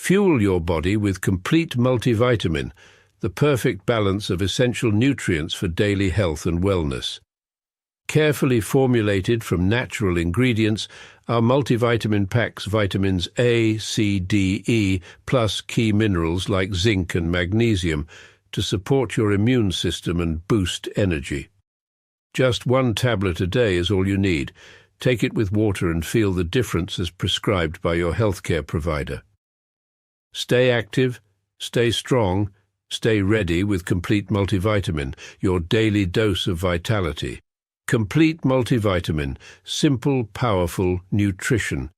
Fuel your body with complete multivitamin, the perfect balance of essential nutrients for daily health and wellness. Carefully formulated from natural ingredients, our multivitamin packs vitamins A, C, D, E, plus key minerals like zinc and magnesium to support your immune system and boost energy. Just 1 tablet a day is all you need. Take it with water and feel the difference as prescribed by your healthcare provider. Stay active, stay strong, stay ready with Complete Multivitamin, your daily dose of vitality. Complete Multivitamin, simple, powerful nutrition.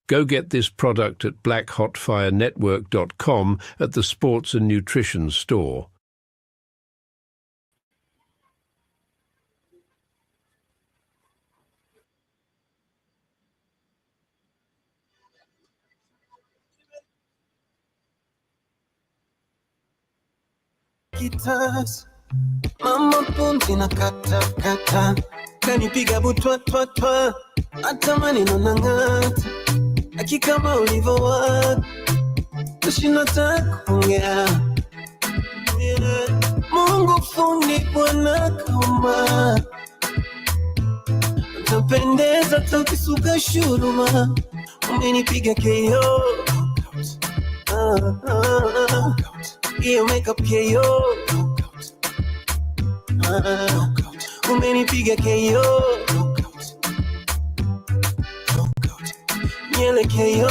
Go get this product at blackhotfirenetwork.com at the Sports and Nutrition store. Guitars, mama pumzi na kata kanipiga butwa twa hata maneno nang'ata akikama ulivyowa tushinataka kuongea Mungu fundi Bwana kaumba utapendeza tukisuka shuruma umenipiga KO you make up KO umenipiga KO nyele KO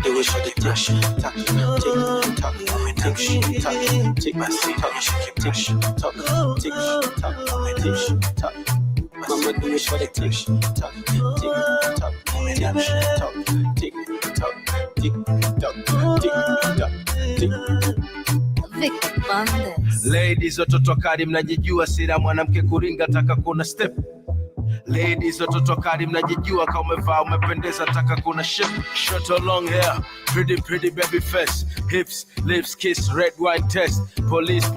do it for the touch take my seat talk mama do it for the touch Ladies, watoto kali mnajijua, sira mwanamke kuringa taka kuna step. Ladies, watoto kali mnajijua, kama umevaa umependeza taka kuna shape. Short or long hair, pretty baby face, hips, lips, kiss, red wine test. Police,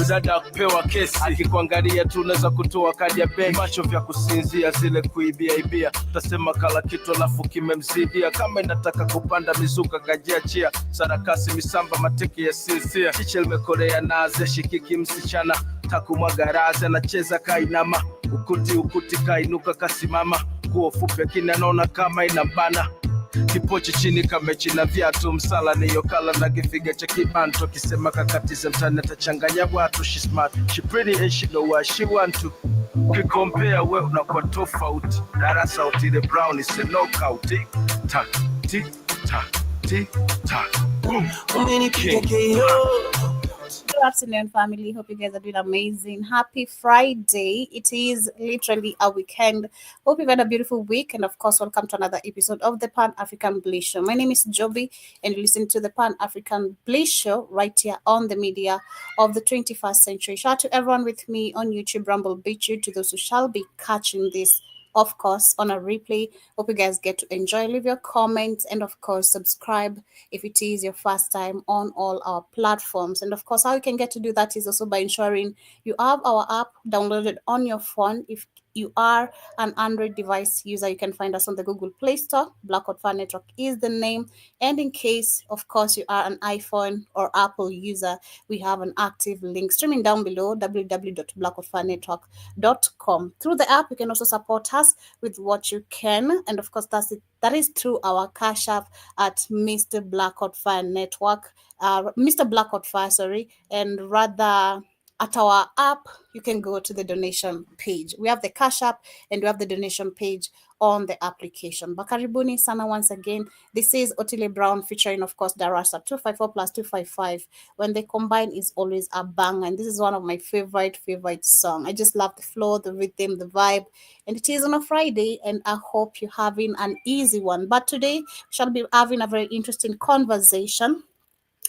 dada kupewa kesi. Akikuangalia tu unaweza kutoa kadi ya benki. Macho vya kusinzia zile kuibia. Utasema kala kitu alafu kimemzidia. Kama inataka kupanda mizuka kajiachia. Sarakasi misamba mateke ya sinsia. Chiche limekorea naze shikiki msichana. Takumwaga raza anacheza kainama. Ukuti kainuka kasimama. Nguo fupi lakini anaona kama inambana. Kipochi chini kamechi na viatu. Msala niyo kala na kifiga cha kibanto. Kisema kakatize mtani atachanganya watu. She smart, she pretty and she know what she want to. Ukikompare we unakuwa tofauti. Darasa uti the brown is a knockout. Tick tack, tick tack, tick tack. Boom. Good afternoon, family. Hope you guys are doing amazing. Happy Friday. It is literally a weekend. Hope you've had a beautiful week. And of course, welcome to another episode of the Pan-African Bliss Show. My name is Joby, and you listen to the Pan-African Bliss Show right here on the media of the 21st century. Shout out to everyone with me on YouTube, Rumble, BitChute, to those who shall be catching this, of course, on a replay. Hope you guys get to enjoy. Leave your comments and, of course, subscribe if it is your first time on all our platforms. And, of course, how you can get to do that is also by ensuring you have our app downloaded on your phone. If you are an Android device user, you can find us on the Google Play Store. Black Hot Fire Network is the name. And in case, of course, you are an iPhone or Apple user, we have an active link streaming down below, www.blackhotfirenetwork.com. Through the app, you can also support us with what you can. And of course, that is through our Cash App at Mr. Black Hot Fire Network, Mr. Black Hot Fire, and rather at our app, you can go to the donation page. We have the Cash App and we have the donation page on the application. Bakaribuni sana once again. This is Otile Brown featuring, of course, Darasa 254 plus 255. When they combine, is always a bang. And this is one of my favorite songs. I just love the flow, the rhythm, the vibe. And it is on a Friday, and I hope you're having an easy one. But today, we shall be having a very interesting conversation.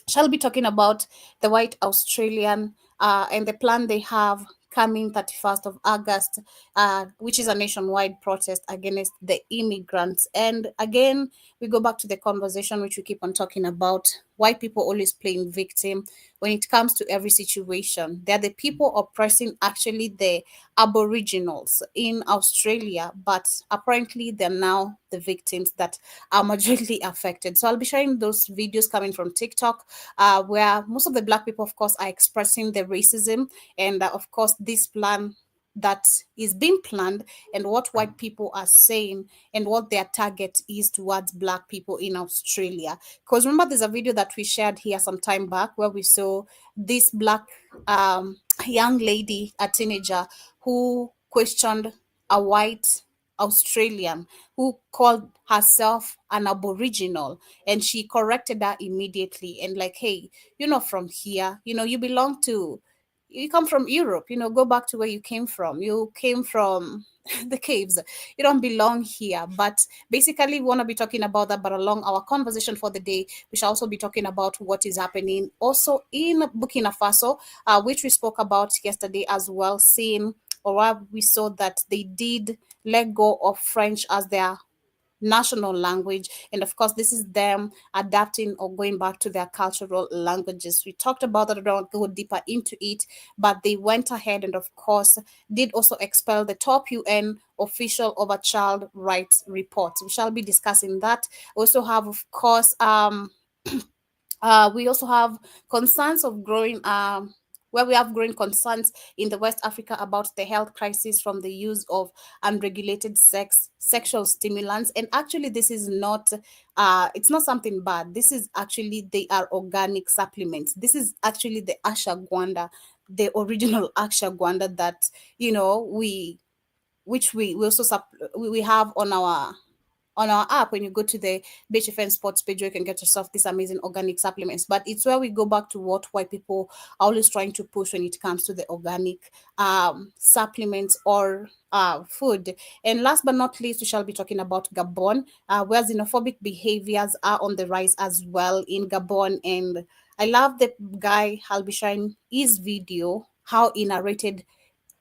Shall be talking about the White Australian and the plan they have coming 31st of August, which is a nationwide protest against the immigrants. And again, we go back to the conversation which we keep on talking about, white people always playing victim when it comes to every situation. They're the people oppressing actually the Aboriginals in Australia, but apparently they're now the victims that are majorly affected. So I'll be sharing those videos coming from TikTok, where most of the Black people, of course, are expressing the racism and, of course, this plan that is being planned and what white people are saying and what their target is towards Black people in Australia. Because remember, there's a video that we shared here some time back where we saw this Black young lady, a teenager, who questioned a white Australian who called herself an Aboriginal, and she corrected her immediately and like, hey, you're not from here, you belong to, you come from Europe, go back to where you came from. You came from the caves. You don't belong here. But basically, we want to be talking about that. But along our conversation for the day, we shall also be talking about what is happening also in Burkina Faso, which we spoke about yesterday as well, seeing or we saw that they did let go of French as their national language. And of course, this is them adapting or going back to their cultural languages. We talked about that. I don't go deeper into it, but they went ahead and, of course, did also expel the top UN official of a child rights report. We shall be discussing that. We also have, of course, we also have concerns of growing where we have growing concerns in the West Africa about the health crisis from the use of unregulated sexual stimulants. And actually, this is not it's not something bad. This is actually, they are organic supplements. This is actually the ashwagandha, the original ashwagandha that we which we also we have on our app. When you go to the BHFN Sports page, you can get yourself these amazing organic supplements. But it's where we go back to what white people are always trying to push when it comes to the organic supplements or food. And last but not least, we shall be talking about Gabon, where xenophobic behaviors are on the rise as well in Gabon. And I love the guy, I'll be sharing his video, how he narrated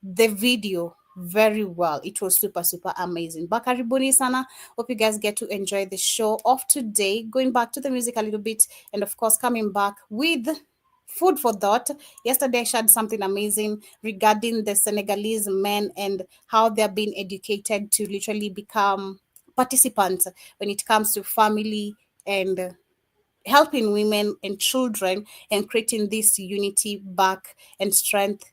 the video very well. It was super, super amazing. Bakaribuni sana. Hope you guys get to enjoy the show of today. Going back to the music a little bit, and of course, coming back with food for thought. Yesterday, I shared something amazing regarding the Senegalese men and how they're being educated to literally become participants when it comes to family and helping women and children and creating this unity back and strength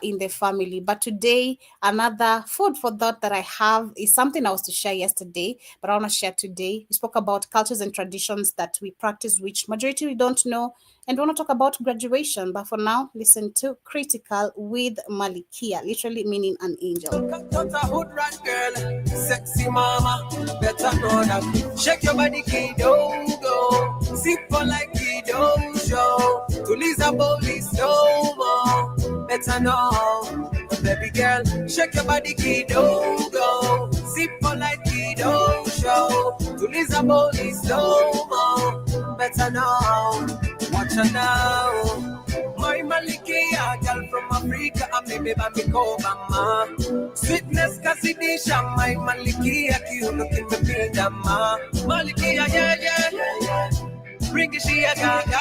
in the family. But today, another food for thought that I have is something I was to share yesterday, but I want to share today. We spoke about cultures and traditions that we practice, which majority we don't know, and we want to talk about graduation. But for now, listen to Critical with Malikia, literally meaning an angel. Hood rat girl, sexy mama, better know that. Shake your body, kiddo, go. Sip for like kiddo, show. To Lisa Bowley, slow mo. Better know, baby girl. Shake your body, kiddo, go. Sip for like kiddo, show. To Lisa Bowley, slow mo. Better know, watch her now. My Malikia, girl from Africa, I'm baby baby mama. Sweetness Casidisha, my Malikia, you look in the building, ma. Malikia, yeah. Bring it, she a gaga.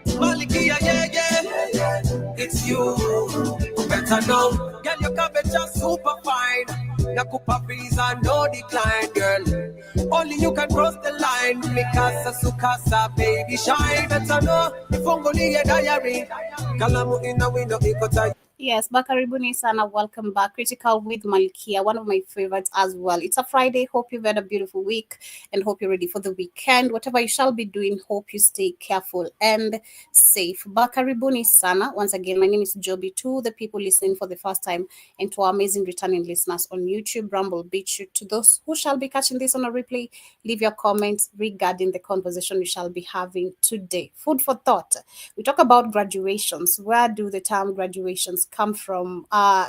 Malikia, yeah. It's you, better know. Girl, your cabbage are super fine. Nakupa visa, no decline, girl. Only you can cross the line. Mikasa, sukasa, baby, shine. Better know. If only a diary. Kalamu in the window, ikota. Yes, Bakaribuni Sana, welcome back. Critical with Malkia, one of my favorites as well. It's a Friday. Hope you've had a beautiful week and hope you're ready for the weekend. Whatever you shall be doing, hope you stay careful and safe. Bakaribuni Sana, once again, my name is Joby. To the people listening for the first time and to our amazing returning listeners on YouTube, Rumble, BitChute, to those who shall be catching this on a replay, leave your comments regarding the conversation we shall be having today. Food for thought. We talk about graduations. Where do the term graduations come from?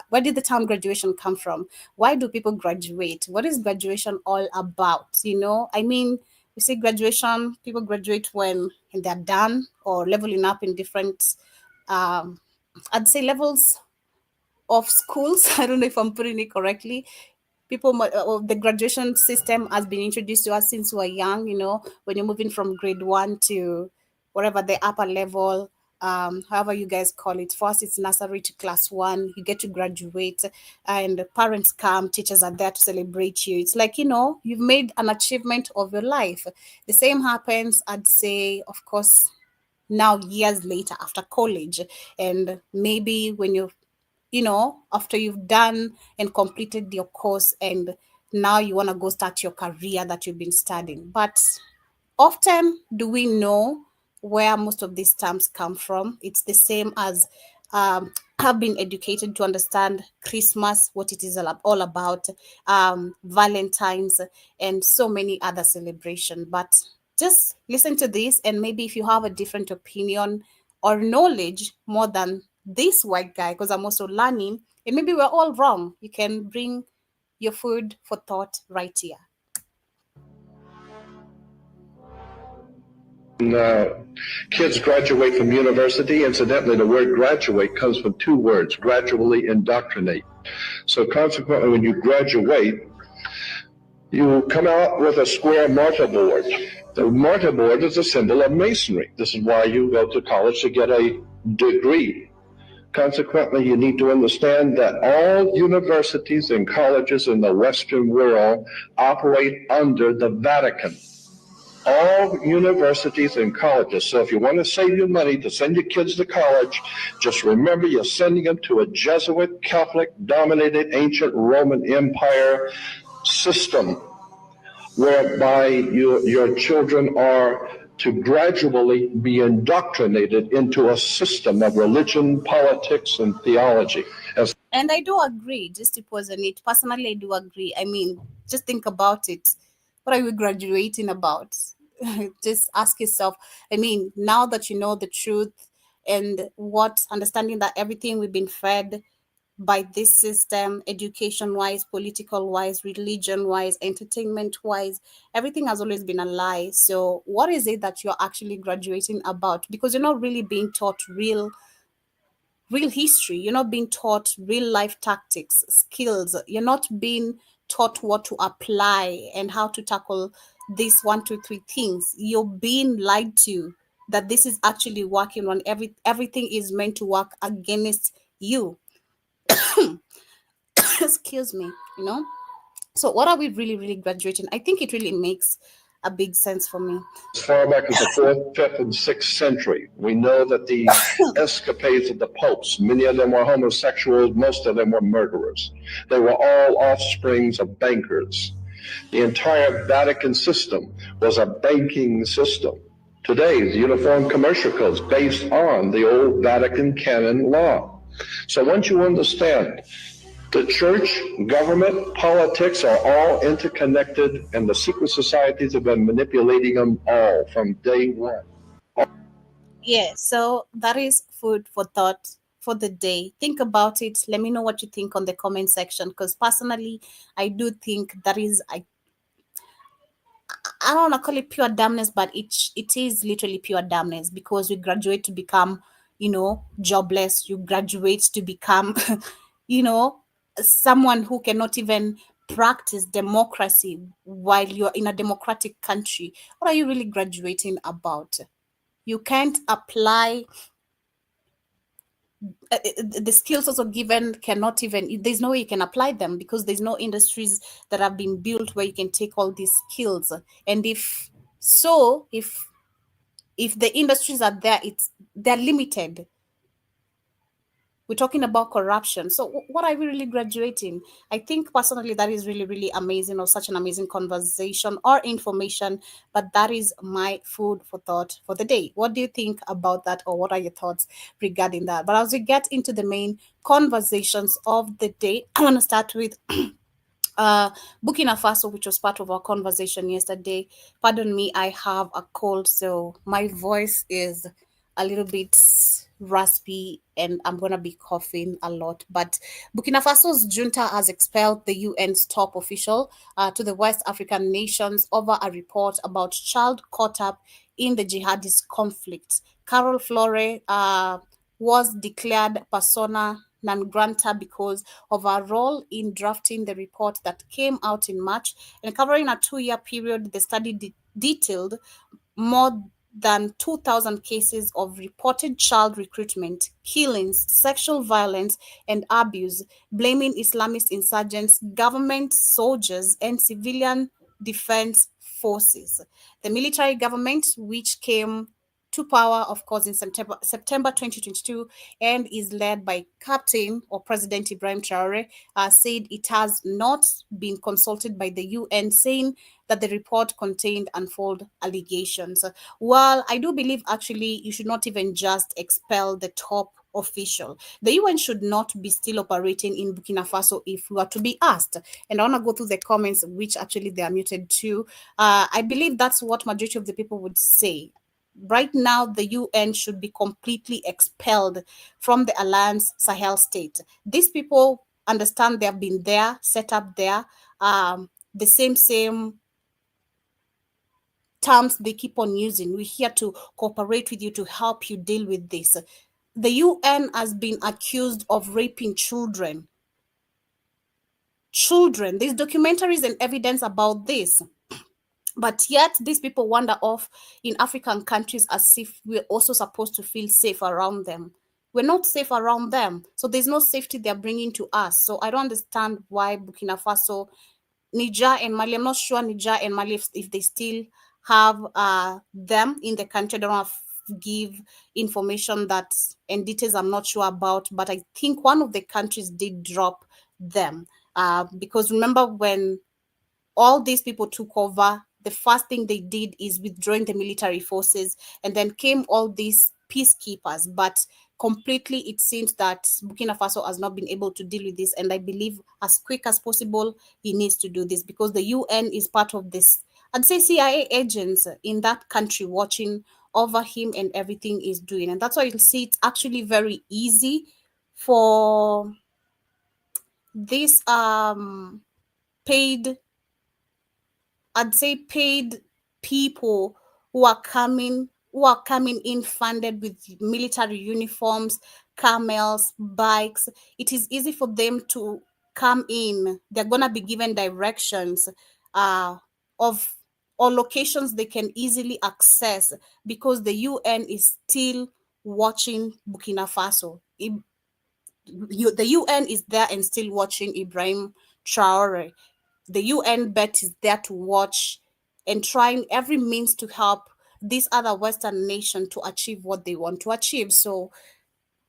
Where did the term graduation come from? Why do people graduate? What is graduation all about? I mean, we say graduation, people graduate when they're done or leveling up in different, I'd say, levels of schools. I don't know if I'm putting it correctly. the graduation system has been introduced to us since we're young, when you're moving from grade 1 to whatever the upper level, however you guys call it. First it's nursery to class 1, you get to graduate, and parents come, teachers are there to celebrate you. It's like, you've made an achievement of your life. The same happens, I'd say, of course, now years later after college, and maybe when after you've done and completed your course, and now you want to go start your career that you've been studying. But often, do we know where most of these terms come from? It's the same as have been educated to understand Christmas, what it is all about, Valentine's, and so many other celebrations. But just listen to this, and maybe if you have a different opinion or knowledge more than this white guy, because I'm also learning, and maybe we're all wrong, you can bring your food for thought right here. Kids graduate from university. Incidentally, the word graduate comes from two words: gradually indoctrinate. So consequently, when you graduate, you come out with a square mortarboard. The mortarboard is a symbol of masonry. This is why you go to college, to get a degree. Consequently, you need to understand that all universities and colleges in the Western world operate under the Vatican. All universities and colleges. So if you want to save your money to send your kids to college, just remember you're sending them to a Jesuit, Catholic, dominated ancient Roman Empire system, whereby your children are to gradually be indoctrinated into a system of religion, politics, and theology. And I do agree, just to pause on it, personally, I do agree. I mean, just think about it. What are we graduating about? Just ask yourself. I mean, now that you know the truth, and understanding that everything we've been fed by this system, education wise, political wise, religion wise, entertainment wise, everything has always been a lie. So what is it that you're actually graduating about? Because you're not really being taught real history. You're not being taught real life tactics, skills. You're not being taught what to apply and how to tackle these 1, 2, 3 things. You're being lied to that this is actually working on everything is meant to work against you. Excuse me, So what are we really graduating? I think it really makes a big sense for me. As far back as the 4th, 5th, and 6th century, we know that the escapades of the popes, many of them were homosexuals, most of them were murderers. They were all offsprings of bankers. The entire Vatican system was a banking system. Today, the Uniform Commercial Code is based on the old Vatican canon law. So once you understand the church, government, politics are all interconnected, and the secret societies have been manipulating them all from day one. Yeah, so that is food for thought for the day. Think about it. Let me know what you think on the comment section, because personally, I do think that is, I don't want to call it pure dumbness, but it is literally pure dumbness, because we graduate to become, jobless. You graduate to become, someone who cannot even practice democracy while you're in a democratic country. What are you really graduating about? You can't apply the skills also given, cannot even, there's no way you can apply them, because there's no industries that have been built where you can take all these skills. And if the industries are there, they're limited. We're talking about corruption. So what are we really graduating? I think personally that is really, really amazing, or such an amazing conversation or information. But that is my food for thought for the day. What do you think about that, or what are your thoughts regarding that? But as we get into the main conversations of the day, I want to start with Burkina Faso, which was part of our conversation yesterday. Pardon me, I have a cold, so my voice is a little bit raspy, and I'm going to be coughing a lot. But Burkina Faso's junta has expelled the UN's top official to the West African nations over a report about child caught up in the jihadist conflict. Carol Flore was declared persona non-grantor because of our role in drafting the report that came out in March. And covering a 2-year period, the study detailed more than 2,000 cases of reported child recruitment, killings, sexual violence, and abuse, blaming Islamist insurgents, government soldiers, and civilian defense forces. The military government, which came to power, of course, in September 2022, and is led by Captain or President Ibrahim Traore, said it has not been consulted by the UN, saying that the report contained unfold allegations. Well, I do believe actually you should not even just expel the top official. The UN should not be still operating in Burkina Faso if we are to be asked. And I want to go through the comments, which actually they are muted too. I believe that's what majority of the people would say. Right now, the UN should be completely expelled from the Alliance Sahel state. These people understand they have been there, set up there, the same terms they keep on using. We're here to cooperate with you to help you deal with this. The UN has been accused of raping children. There's documentaries and evidence about this. But yet, these people wander off in African countries as if we're also supposed to feel safe around them. We're not safe around them. So there's no safety they're bringing to us. So I don't understand why Burkina Faso, Niger and Mali, I'm not sure Niger and Mali if they still have them in the country. I don't want to give information that and details I'm not sure about, but I think one of the countries did drop them. Because remember when all these people took over, the first thing they did is withdrawing the military forces, and then came all these peacekeepers. But completely, it seems that Burkina Faso has not been able to deal with this, and I believe as quick as possible, he needs to do this because the UN is part of this. I'd say CIA agents in that country watching over him and everything he's doing. And that's why you'll see it's actually very easy for this paid people who are coming in funded with military uniforms, camels, bikes. It is easy for them to come in. They're gonna be given directions of or locations they can easily access because the UN is still watching Burkina Faso. The UN is there and still watching Ibrahim Traore. The UN bet is there to watch and trying every means to help this other Western nation to achieve what they want to achieve. So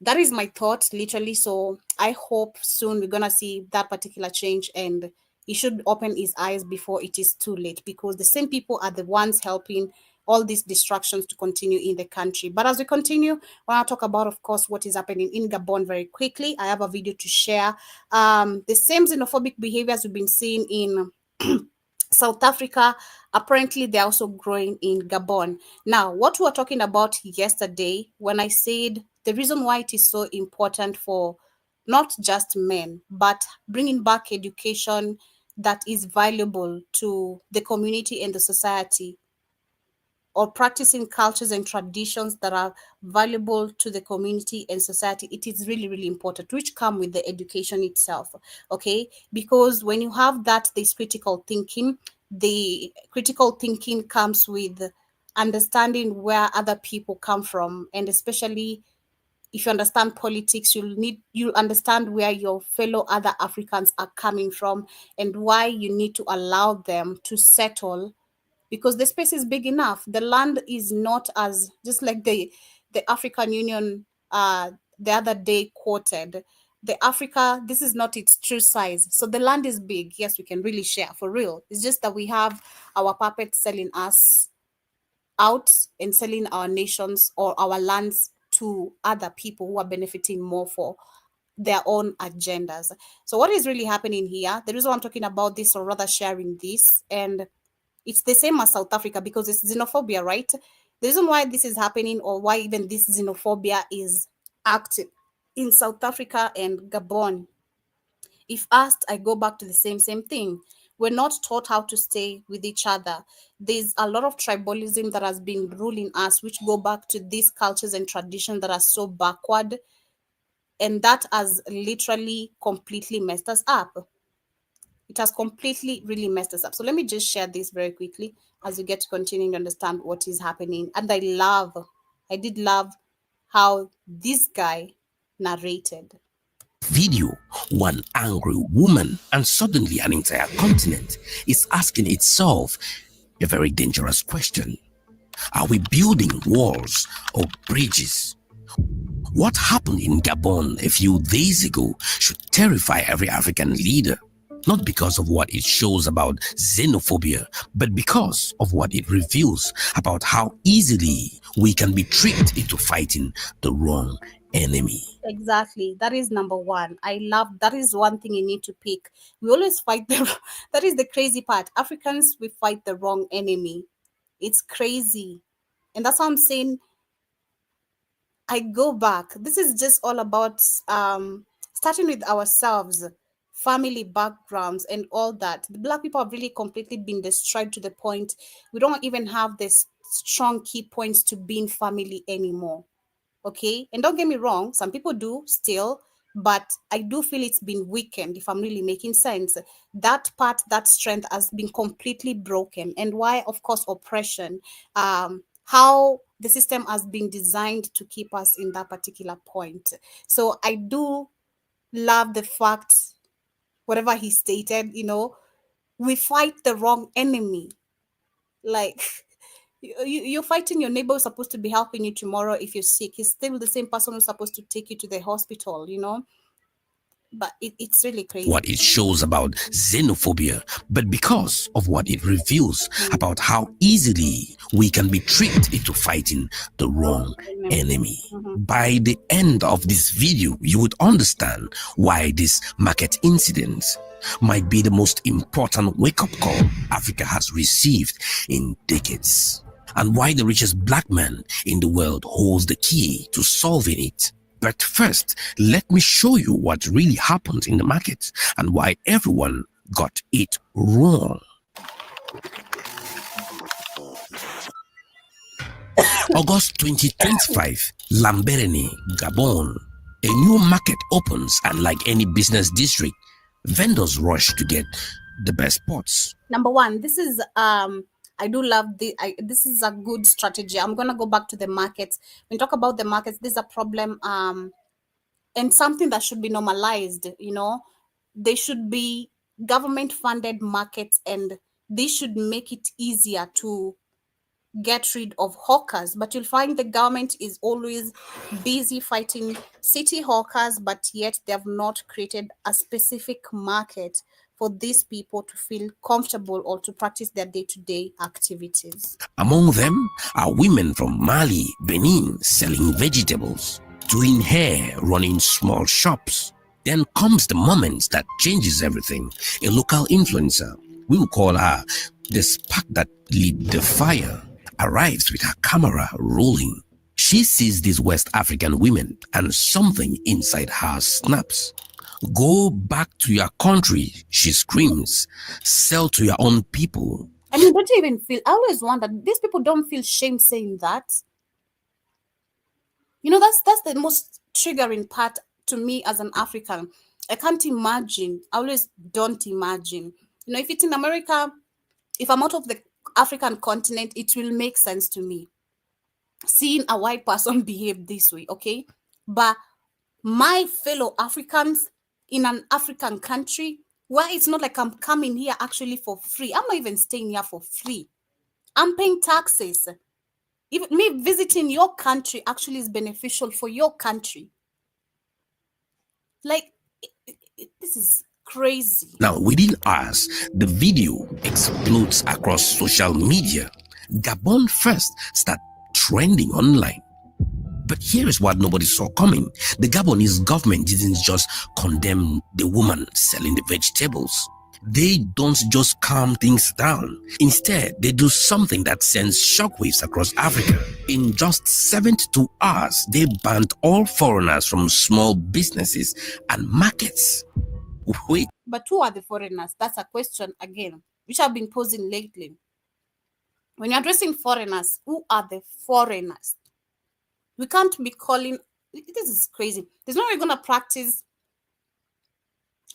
that is my thought, literally. So I hope soon we're gonna see that particular change, and he should open his eyes before it is too late, because the same people are the ones helping all these distractions to continue in the country. But as we continue, I want to talk about, of course, what is happening in Gabon very quickly. I have a video to share. The same xenophobic behaviors we've been seeing in South Africa, apparently they're also growing in Gabon. Now, what we were talking about yesterday, when I said the reason why it is so important for not just men, but bringing back education that is valuable to the community and the society, or practicing cultures and traditions that are valuable to the community and society, it is really, really important, which come with the education itself, okay? Because when you have that, there's critical thinking. The critical thinking comes with understanding where other people come from, and especially if you understand politics, you'll understand where your fellow other Africans are coming from and why you need to allow them to settle, because the space is big enough. The land is not as, just like the African Union the other day quoted, this is not its true size. So the land is big. Yes, we can really share for real. It's just that we have our puppets selling us out and selling our nations or our lands to other people who are benefiting more for their own agendas. So what is really happening here? The reason I'm talking about this, or rather sharing this, and it's the same as South Africa because it's xenophobia, right? The reason why this is happening, or why even this xenophobia is active in South Africa and Gabon, if asked, I go back to the same thing. We're not taught how to stay with each other. There's a lot of tribalism that has been ruling us, which go back to these cultures and traditions that are so backward. And that has literally completely messed us up. It has completely really messed us up. So let me just share this very quickly as you get to continue to understand what is happening. And I did love how this guy narrated. Video, one angry woman, and suddenly an entire continent is asking itself a very dangerous question. Are we building walls or bridges? What happened in Gabon a few days ago should terrify every African leader, not because of what it shows about xenophobia, but because of what it reveals about how easily we can be tricked into fighting the wrong enemy. Exactly. That is number one. I love that is one thing you need to pick. We always fight the that is the crazy part. Africans, we fight the wrong enemy. It's crazy. And that's why I'm saying I go back. This is just all about starting with ourselves, family backgrounds, and all that. The Black people have really completely been destroyed to the point we don't even have this strong key points to being family anymore. Okay, and don't get me wrong, some people do still, but I do feel it's been weakened, if I'm really making sense. That part, that strength has been completely broken. And why? Of course, oppression, how the system has been designed to keep us in that particular point. So I do love the fact, whatever he stated, we fight the wrong enemy. Like, you're fighting your neighbor who's supposed to be helping you tomorrow if you're sick. He's still the same person who's supposed to take you to the hospital. But it's really crazy. What it shows about xenophobia, but because of what it reveals about how easily we can be tricked into fighting the wrong enemy. By the end of this video, you would understand why this market incident might be the most important wake-up call Africa has received in decades, and why the richest black man in the world holds the key to solving it. But first, let me show you what really happened in the market and why everyone got it wrong. August 2025, Lambereni, Gabon. A new market opens, and like any business district, vendors rush to get the best pots. Number one, this is I do love this is a good strategy. I'm gonna go back to the markets. When we talk about the markets, this is a problem and something that should be normalized. They should be government funded markets, and they should make it easier to get rid of hawkers. But you'll find the government is always busy fighting city hawkers, but yet they have not created a specific market for these people to feel comfortable or to practice their day-to-day activities. Among them are women from Mali, Benin, selling vegetables, doing hair, running small shops. Then comes the moment that changes everything. A local influencer, we will call her the spark that lit the fire, arrives with her camera rolling. She sees these West African women and something inside her snaps. Go back to your country, she screams. Sell to your own people. And you don't even feel, I always wonder, these people don't feel shame saying that. That's the most triggering part to me as an African. I can't imagine. I always don't imagine. If it's in America, if I'm out of the African continent, it will make sense to me. Seeing a white person behave this way, okay? But my fellow Africans in an African country, where it's not like I'm coming here actually for free. I'm not even staying here for free. I'm paying taxes. Even me visiting your country actually is beneficial for your country. Like, this is crazy. Now, within hours, the video explodes across social media. Gabon first started trending online. But here is what nobody saw coming. The Gabonese government didn't just condemn the woman selling the vegetables. They don't just calm things down. Instead, they do something that sends shockwaves across Africa. In just 72 hours, they banned all foreigners from small businesses and markets. Wait. But who are the foreigners? That's a question again, which I've been posing lately. When you're addressing foreigners, who are the foreigners? We can't be calling This is crazy. There's no way we're gonna practice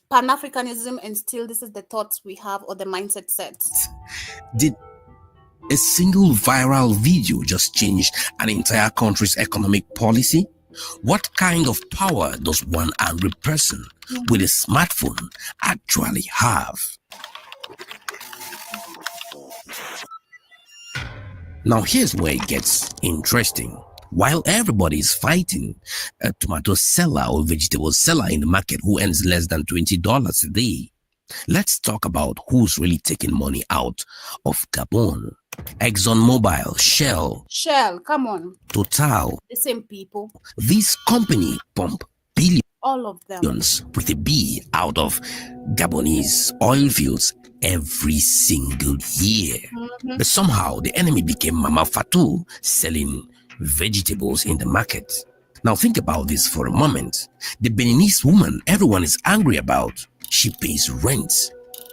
Pan-Africanism and still this is the thoughts we have or the mindset sets. Did a single viral video just change an entire country's economic policy? What kind of power does one angry person with a smartphone actually have? Now here's where it gets interesting. While everybody is fighting a tomato seller or vegetable seller in the market who earns less than $20 a day, let's talk about who's really taking money out of Gabon. ExxonMobil, Shell, come on. Total, The same people. this company pump billions, All of them. with a B, out of Gabonese oil fields every single year. But somehow the enemy became Mama Fatou selling vegetables in the market. Now think about this for a moment. The Beninese woman everyone is angry about, she pays rent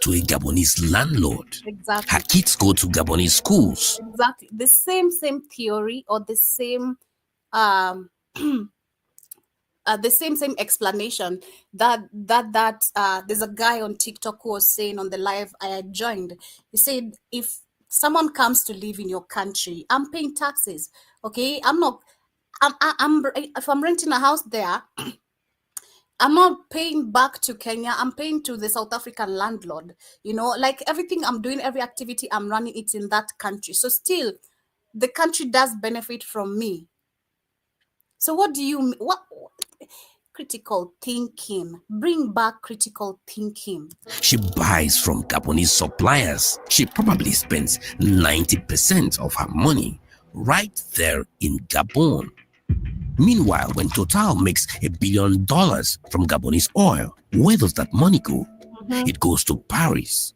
to a Gabonese landlord. Exactly. Her kids go to Gabonese schools. Exactly. The same theory or the same the same explanation that there's a guy on TikTok who was saying on the live I had joined. He said, if someone comes to live in your country, I'm paying taxes. Okay, if I'm renting a house there, I'm not paying back to Kenya. I'm paying to the South African landlord. You know, like everything I'm doing, every activity I'm running, it's in that country. So still, the country does benefit from me. So what do you what critical thinking? Bring back critical thinking. She buys from Gabonese suppliers. She probably spends 90% of her money right there in Gabon. Meanwhile, when Total makes $1 billion from Gabonese oil, where does that money go? It goes to Paris.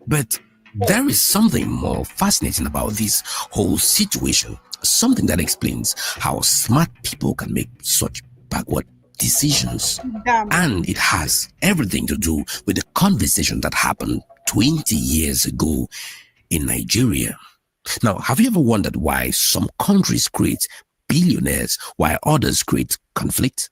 But there is something more fascinating about this whole situation, something that explains how smart people can make such backward decisions. And it has everything to do with the conversation that happened 20 years ago in Nigeria. Now, have you ever wondered why some countries create billionaires while others create conflict?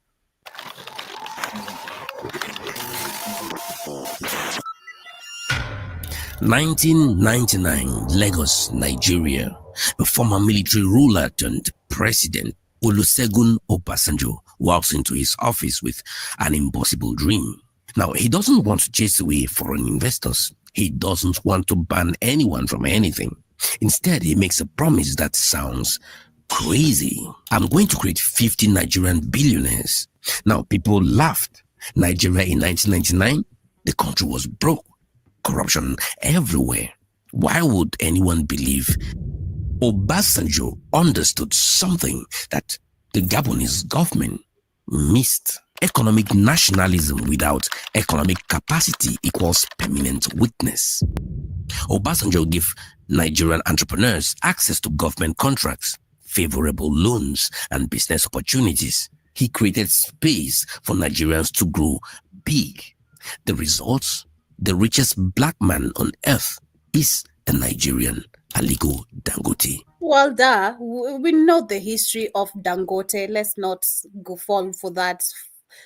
(1999) Lagos, Nigeria. A former military ruler turned president, Olusegun Obasanjo, walks into his office with an impossible dream. Now, he doesn't want to chase away foreign investors. He doesn't want to ban anyone from anything. Instead, he makes a promise that sounds crazy. I'm going to create 50 Nigerian billionaires. Now, people laughed. Nigeria in 1999, the country was broke. Corruption everywhere. Why would anyone believe? Obasanjo understood something that the Gabonese government missed. Economic nationalism without economic capacity equals permanent weakness. Obasanjo gave Nigerian entrepreneurs access to government contracts, favorable loans, and business opportunities. He created space for Nigerians to grow big. The results? The richest black man on earth is a Nigerian, Aliko Dangote. Well, we know the history of Dangote. Let's not go fall for that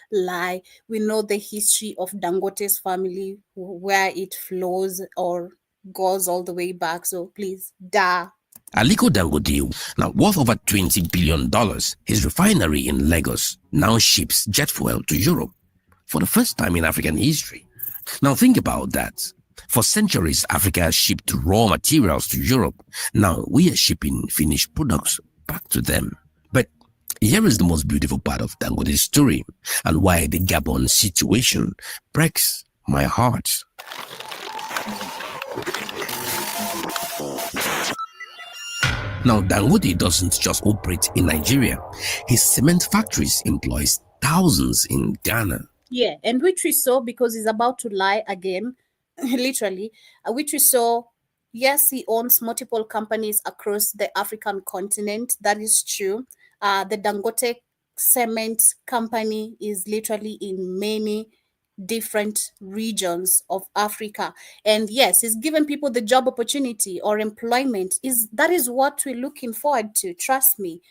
lie. We know the history of Dangote's family, where it flows or goes all the way back. So please, Aliko Dangote, now worth over $20 billion, his refinery in Lagos now ships jet fuel to Europe for the first time in African history. Now think about that. For centuries, Africa shipped raw materials to Europe. Now we are shipping finished products back to them. But here is the most beautiful part of Dangote's story and why the Gabon situation breaks my heart. Now, Dangote doesn't just operate in Nigeria. His cement factories employs thousands in Ghana. Yeah, and which we saw because he's about to lie again, literally, which we saw, yes, he owns multiple companies across the African continent. That is true. The Dangote cement company is literally in many different regions of Africa. And yes, it's given people the job opportunity or employment. That is what we're looking forward to, trust me,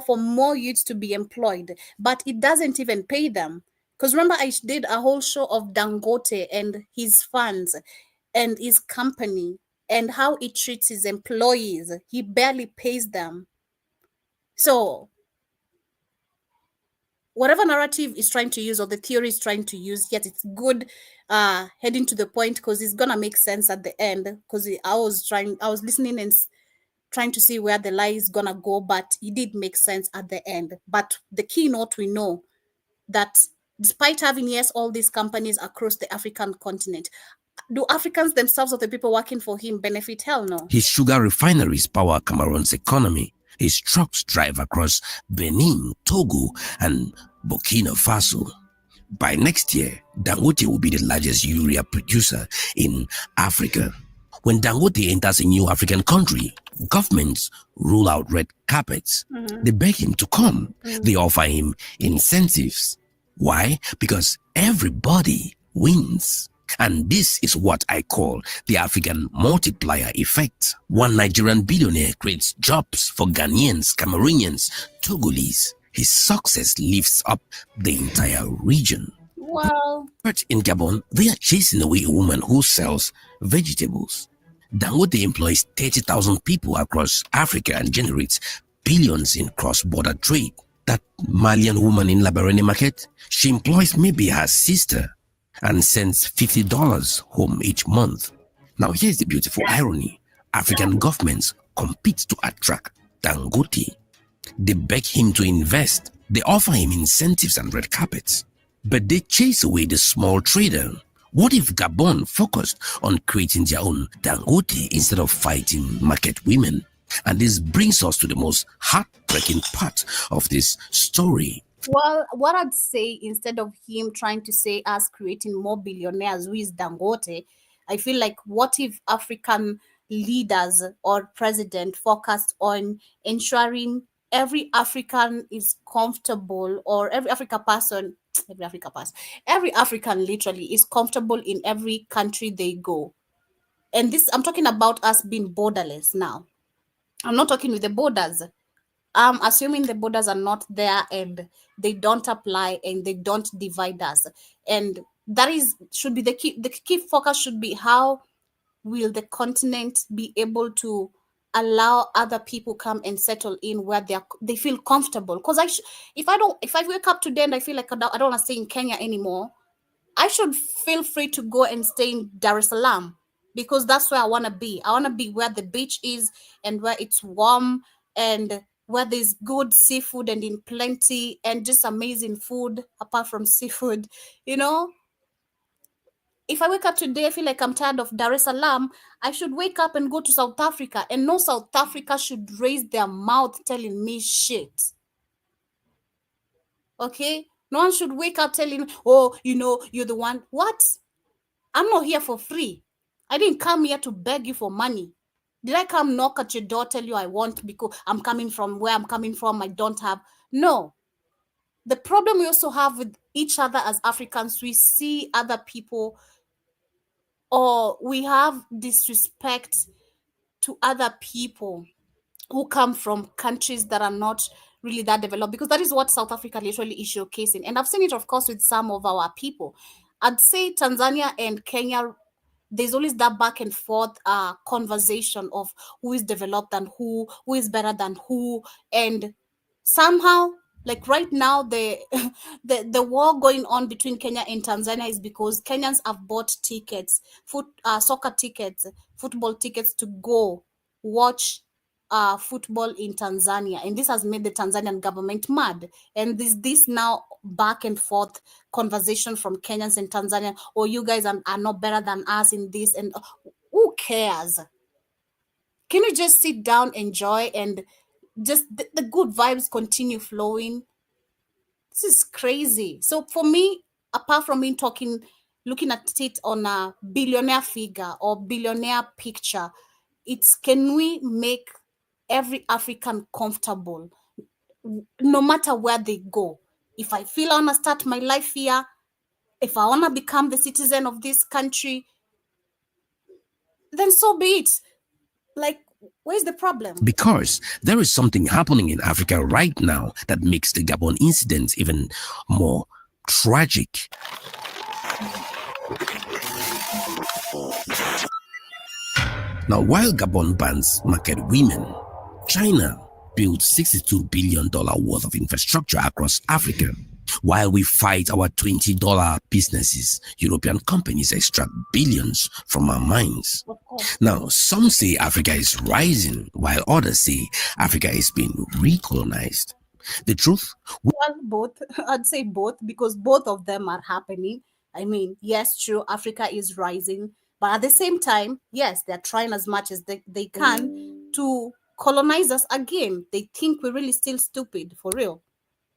for more youths to be employed. But it doesn't even pay them. Because remember, I did a whole show of Dangote and his funds and his company and how he treats his employees. He barely pays them. So whatever narrative is trying to use or the theory is trying to use, yet it's good heading to the point, because it's gonna make sense at the end. Because I was listening and trying to see where the lie is gonna go, but it did make sense at the end. But the keynote, we know that despite having, yes, all these companies across the African continent, do Africans themselves or the people working for him benefit? Hell no. His sugar refineries power Cameroon's economy. His trucks drive across Benin, Togo, and Burkina Faso. By next year, Dangote will be the largest urea producer in Africa. When Dangote enters a new African country, governments roll out red carpets. They beg him to come. They offer him incentives. Why? Because everybody wins. And this is what I call the African multiplier effect. One Nigerian billionaire creates jobs for Ghanaians, Cameroonians, Togolese. His success lifts up the entire region. Well, But in Gabon, they are chasing away a woman who sells vegetables. Dangote employs 30,000 people across Africa and generates billions in cross-border trade. That Malian woman in Labarene Market, she employs maybe her sister and sends $50 home each month. Now here's the beautiful irony. African governments compete to attract Dangote. They beg him to invest. They offer him incentives and red carpets. But they chase away the small trader. What if Gabon focused on creating their own Dangote instead of fighting market women? And this brings us to the most heartbreaking part of this story. Well, what I'd say, instead of him trying to say us creating more billionaires, who is Dangote, I feel like, what if African leaders or president focused on ensuring every African is comfortable, or every African literally is comfortable in every country they go. And this, I'm talking about us being borderless now. I'm not talking with the borders. I'm assuming the borders are not there and they don't apply and they don't divide us. And that should be the key focus should be, how will the continent be able to allow other people come and settle in where they feel comfortable? Because if I wake up today and I feel like I don't want to stay in Kenya anymore, I should feel free to go and stay in Dar es Salaam, because that's where I want to be. I want to be where the beach is and where it's warm and where there's good seafood and in plenty, and just amazing food apart from seafood. If I wake up today, I feel like I'm tired of Dar es Salaam, I should wake up and go to South Africa, and no South Africa should raise their mouth telling me shit. Okay? No one should wake up telling me, oh, you're the one. What? I'm not here for free. I didn't come here to beg you for money. Did I come knock at your door, tell you I want because I'm coming from where I'm coming from, I don't have? No. The problem we also have with each other as Africans, we see other people, or we have disrespect to other people who come from countries that are not really that developed, because that is what South Africa literally is showcasing. And I've seen it, of course, with some of our people. I'd say Tanzania and Kenya, there's always that back and forth conversation of who is developed and who is better than who. And somehow, like right now, the war going on between Kenya and Tanzania is because Kenyans have bought tickets, soccer tickets, football tickets, to go watch football in Tanzania, and this has made the Tanzanian government mad. And this now back and forth conversation from Kenyans and Tanzania, oh, you guys are not better than us in this, and who cares? Can you just sit down, enjoy, and just the good vibes continue flowing? This is crazy. So for me, apart from me looking at it on a billionaire figure or billionaire picture, it's, can we make every African comfortable no matter where they go? If I feel I want to start my life here, If I want to become the citizen of this country, then so be it. Like, where's the problem? Because there is something happening in Africa right now that makes the Gabon incident even more tragic. Now, while Gabon bans market women, China built $62 billion worth of infrastructure across Africa. While we fight our $20 businesses, European companies extract billions from our mines. Now, some say Africa is rising, while others say Africa is being recolonized. The truth? Well, both. I'd say both, because both of them are happening. I mean, yes, true, Africa is rising, but at the same time, yes, they're trying as much as they can to colonize us again. They think we're really still stupid, for real,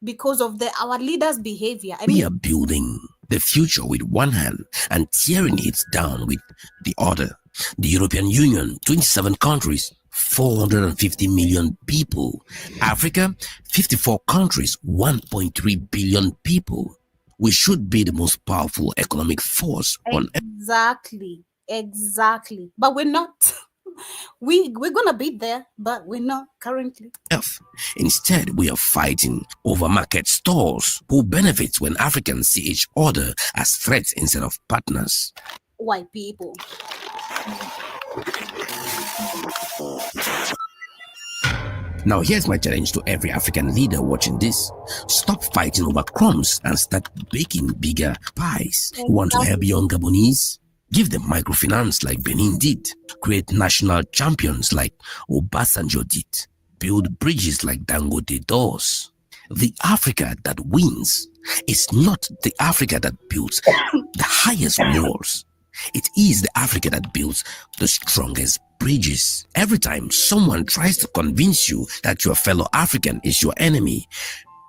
because of our leaders' behavior. We are building the future with one hand and tearing it down with the other. The European Union, 27 countries, 450 million people. Africa, 54 countries, 1.3 billion people. We should be the most powerful economic force on earth. Exactly. But we're not. We're gonna be there, but we're not currently. Instead, we are fighting over market stalls. Who benefits when Africans see each other as threats instead of partners? White people. Now, here's my challenge to every African leader watching this. Stop fighting over crumbs and start baking bigger pies. Exactly. Want to help young Gabonese? Give them microfinance like Benin did. Create national champions like Obasanjo did. Build bridges like Dangote does. The Africa that wins is not the Africa that builds the highest walls. It is the Africa that builds the strongest bridges. Every time someone tries to convince you that your fellow African is your enemy,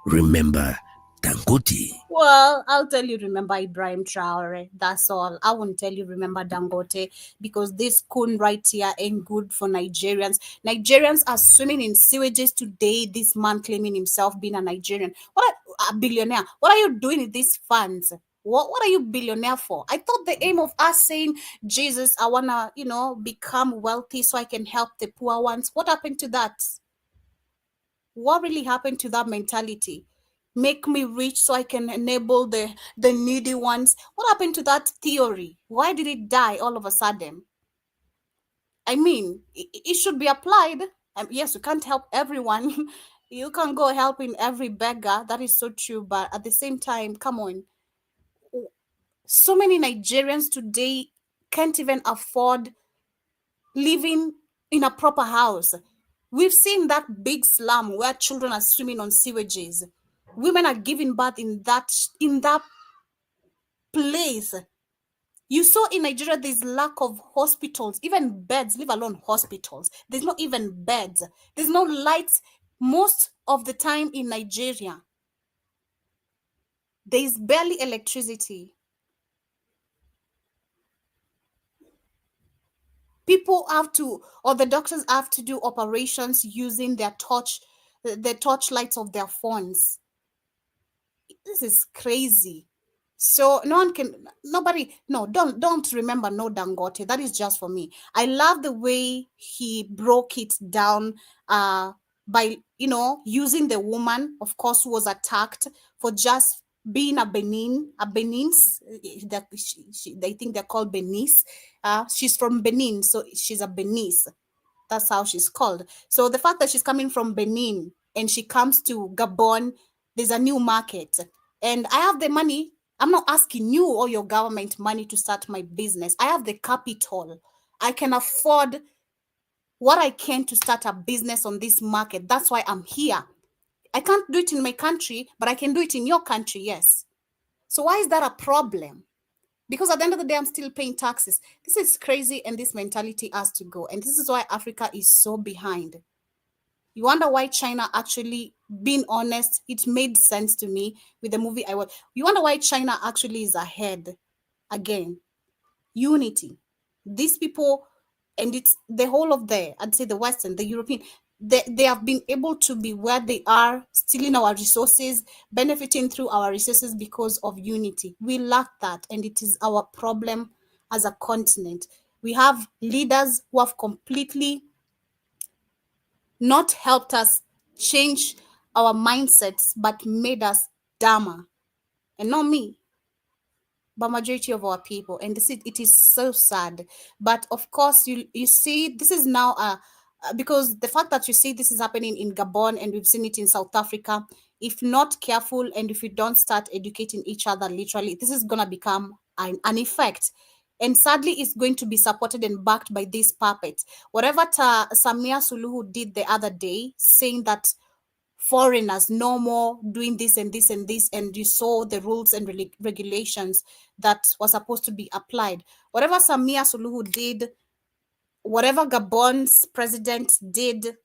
remember Dangote. Well, I'll tell you, remember Ibrahim Traore. That's all. I won't tell you, remember Dangote, because this coon right here ain't good for Nigerians. Nigerians are swimming in sewages today. This man claiming himself being a Nigerian. A billionaire. What are you doing with these funds? What are you billionaire for? I thought the aim of us saying, Jesus, I want to, become wealthy so I can help the poor ones. What happened to that? What really happened to that mentality? Make me rich so I can enable the needy ones. What happened to that theory? Why did it die all of a sudden? I mean, it should be applied. Yes, you can't help everyone. You can't go helping every beggar. That is so true. But at the same time, come on. So many Nigerians today can't even afford living in a proper house. We've seen that big slum where children are swimming on sewages. Women are giving birth in that place. You saw in Nigeria there's lack of hospitals, even beds, leave alone hospitals. There's not even beds. There's no lights most of the time in Nigeria. There's barely electricity. People have to, or the doctors have to do operations using the torchlights of their phones. This is crazy. So don't remember no Dangote. That is just for me. I love the way he broke it down by, using the woman, of course, who was attacked for just being a Benin's, they think they're called Benis. She's from Benin, so she's a Benis. That's how she's called. So the fact that she's coming from Benin and she comes to Gabon, there's a new market. And I have the money. I'm not asking you or your government money to start my business. I have the capital. I can afford what I can to start a business on this market. That's why I'm here. I can't do it in my country, but I can do it in your country, yes. So why is that a problem? Because at the end of the day, I'm still paying taxes. This is crazy, and this mentality has to go. And this is why Africa is so behind. You wonder why China actually, being honest, it made sense to me with the movie I watched. You wonder why China actually is ahead again. Unity. These people, and it's the whole of I'd say the Western, the European, they have been able to be where they are, stealing our resources, benefiting through our resources because of unity. We lack that, and it is our problem as a continent. We have leaders who have completely not helped us change our mindsets, but made us dumber. And not me, but majority of our people. And it is so sad. But of course, you see, this is now because the fact that you see this is happening in Gabon and we've seen it in South Africa, if not careful and if we don't start educating each other, literally, this is gonna become an effect. And sadly, it's going to be supported and backed by these puppets. Whatever Samia Suluhu did the other day, saying that foreigners no more doing this and this and this, and you saw the rules and regulations that were supposed to be applied. Whatever Samia Suluhu did, whatever Gabon's president did,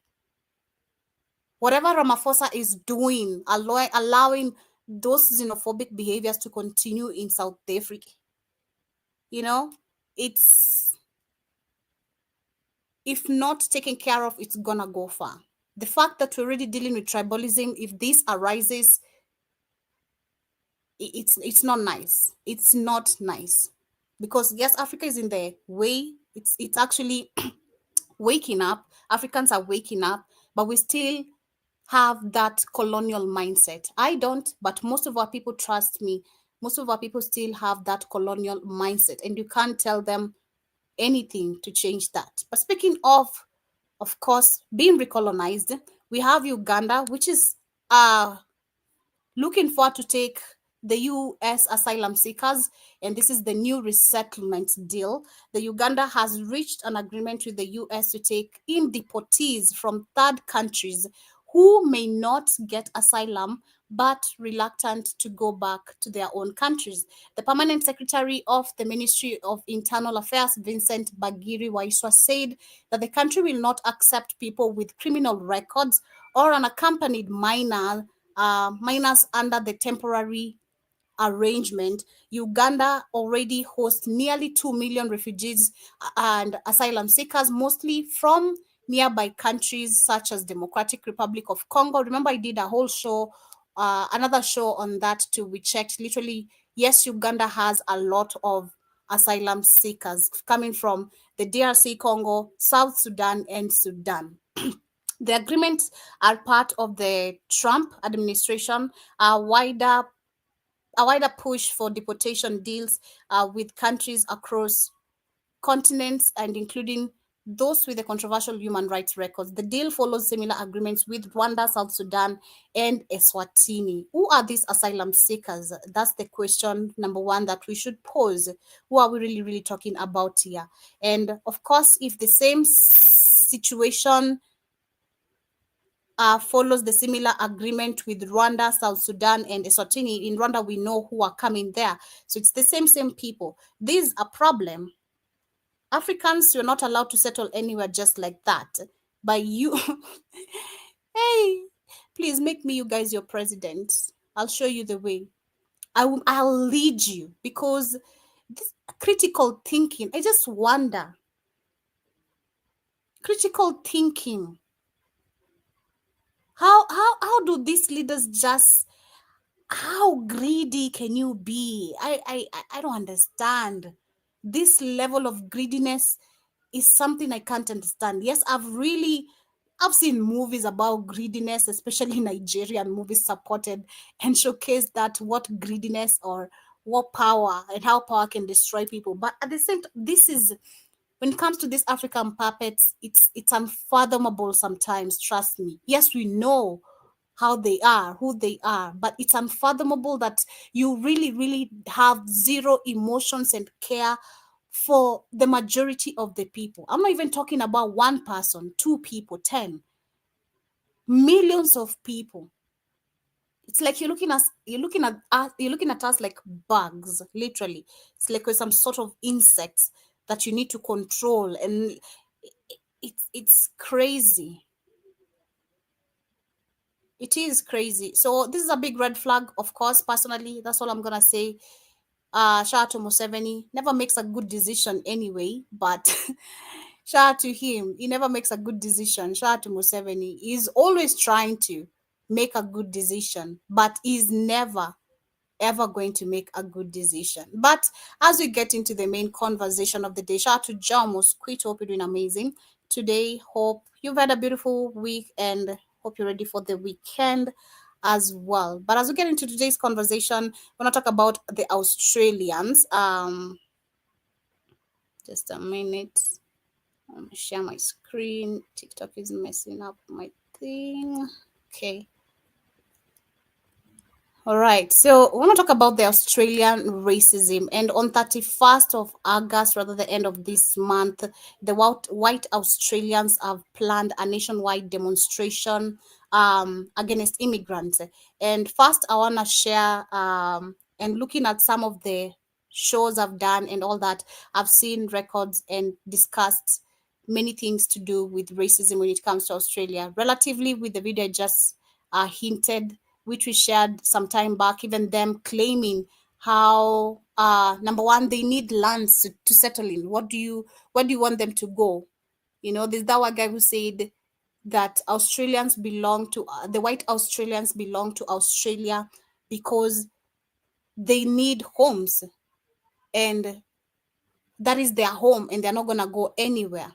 whatever Ramaphosa is doing, allowing those xenophobic behaviors to continue in South Africa, it's, if not taken care of, it's gonna go far. The fact that we're already dealing with tribalism, if this arises, it's not nice. It's not nice. Because yes, Africa is in the way. It's actually waking up. Africans are waking up, but we still have that colonial mindset. I don't, but most of our people, trust me, most of our people still have that colonial mindset, and you can't tell them anything to change that. But speaking of course, being recolonized, we have Uganda, which is looking forward to take the U.S. asylum seekers, and this is the new resettlement deal. The Uganda has reached an agreement with the U.S. to take in deportees from third countries who may not get asylum but reluctant to go back to their own countries. The permanent secretary of the Ministry of Internal Affairs, Vincent Bagiri Waiswa, said that the country will not accept people with criminal records or unaccompanied minors under the temporary arrangement. Uganda already hosts nearly 2 million refugees and asylum seekers, mostly from nearby countries such as Democratic Republic of Congo. Remember, I did a whole show, another show on that too. We checked literally, yes, Uganda has a lot of asylum seekers coming from the DRC Congo, South Sudan, and Sudan. The agreements are part of the Trump administration, a wider push for deportation deals with countries across continents and including those with the controversial human rights records. The deal follows similar agreements with Rwanda, South Sudan, and Eswatini. Who are these asylum seekers? That's the question number one that we should pose. Who are we really, really talking about here? And of course, if the same situation follows the similar agreement with Rwanda, South Sudan, and Eswatini. In Rwanda, we know who are coming there. So it's the same people. This is a problem. Africans, you're not allowed to settle anywhere just like that. But you, hey, please make me you guys your president. I'll show you the way. I'll lead you, because this critical thinking, I just wonder. Critical thinking. How do these leaders just, how greedy can you be? I don't understand. This level of greediness is something I can't understand. Yes, I've seen movies about greediness, especially Nigerian movies, supported and showcased that what greediness or what power and how power can destroy people. But at the same time, this is, when it comes to these African puppets, it's unfathomable sometimes, trust me. Yes, we know how they are, who they are, but it's unfathomable that you really, really have zero emotions and care for the majority of the people. I'm not even talking about one person, 2 people, 10. Millions of people. It's like you're looking at us like bugs, literally. It's like we're some sort of insects that you need to control, and it's crazy. It is crazy. So this is a big red flag, of course. Personally, that's all I'm gonna say. Shout out to Museveni. Never makes a good decision anyway, but Shout out to him. He never makes a good decision. Shout out to Museveni. He's always trying to make a good decision, but he's never ever going to make a good decision. But as we get into the main conversation of the day, shout out to John Mosquito. Hope you're doing amazing today. Hope you've had a beautiful week and hope you're ready for the weekend as well. But as we get into today's conversation, we're going to talk about the Australians. Just a minute. I'm going to share my screen. TikTok is messing up my thing. Okay. All right, so we want to talk about the Australian racism. And on 31st of August, rather the end of this month, the white Australians have planned a nationwide demonstration against immigrants. And first, I want to share, and looking at some of the shows I've done and all that, I've seen records and discussed many things to do with racism when it comes to Australia. Relatively with the video I just hinted, which we shared some time back, even them claiming how number one, they need lands to settle in. Where do you want them to go? You know, there's that one guy who said that Australians belong to the white Australians belong to Australia because they need homes, and that is their home, and they're not gonna go anywhere.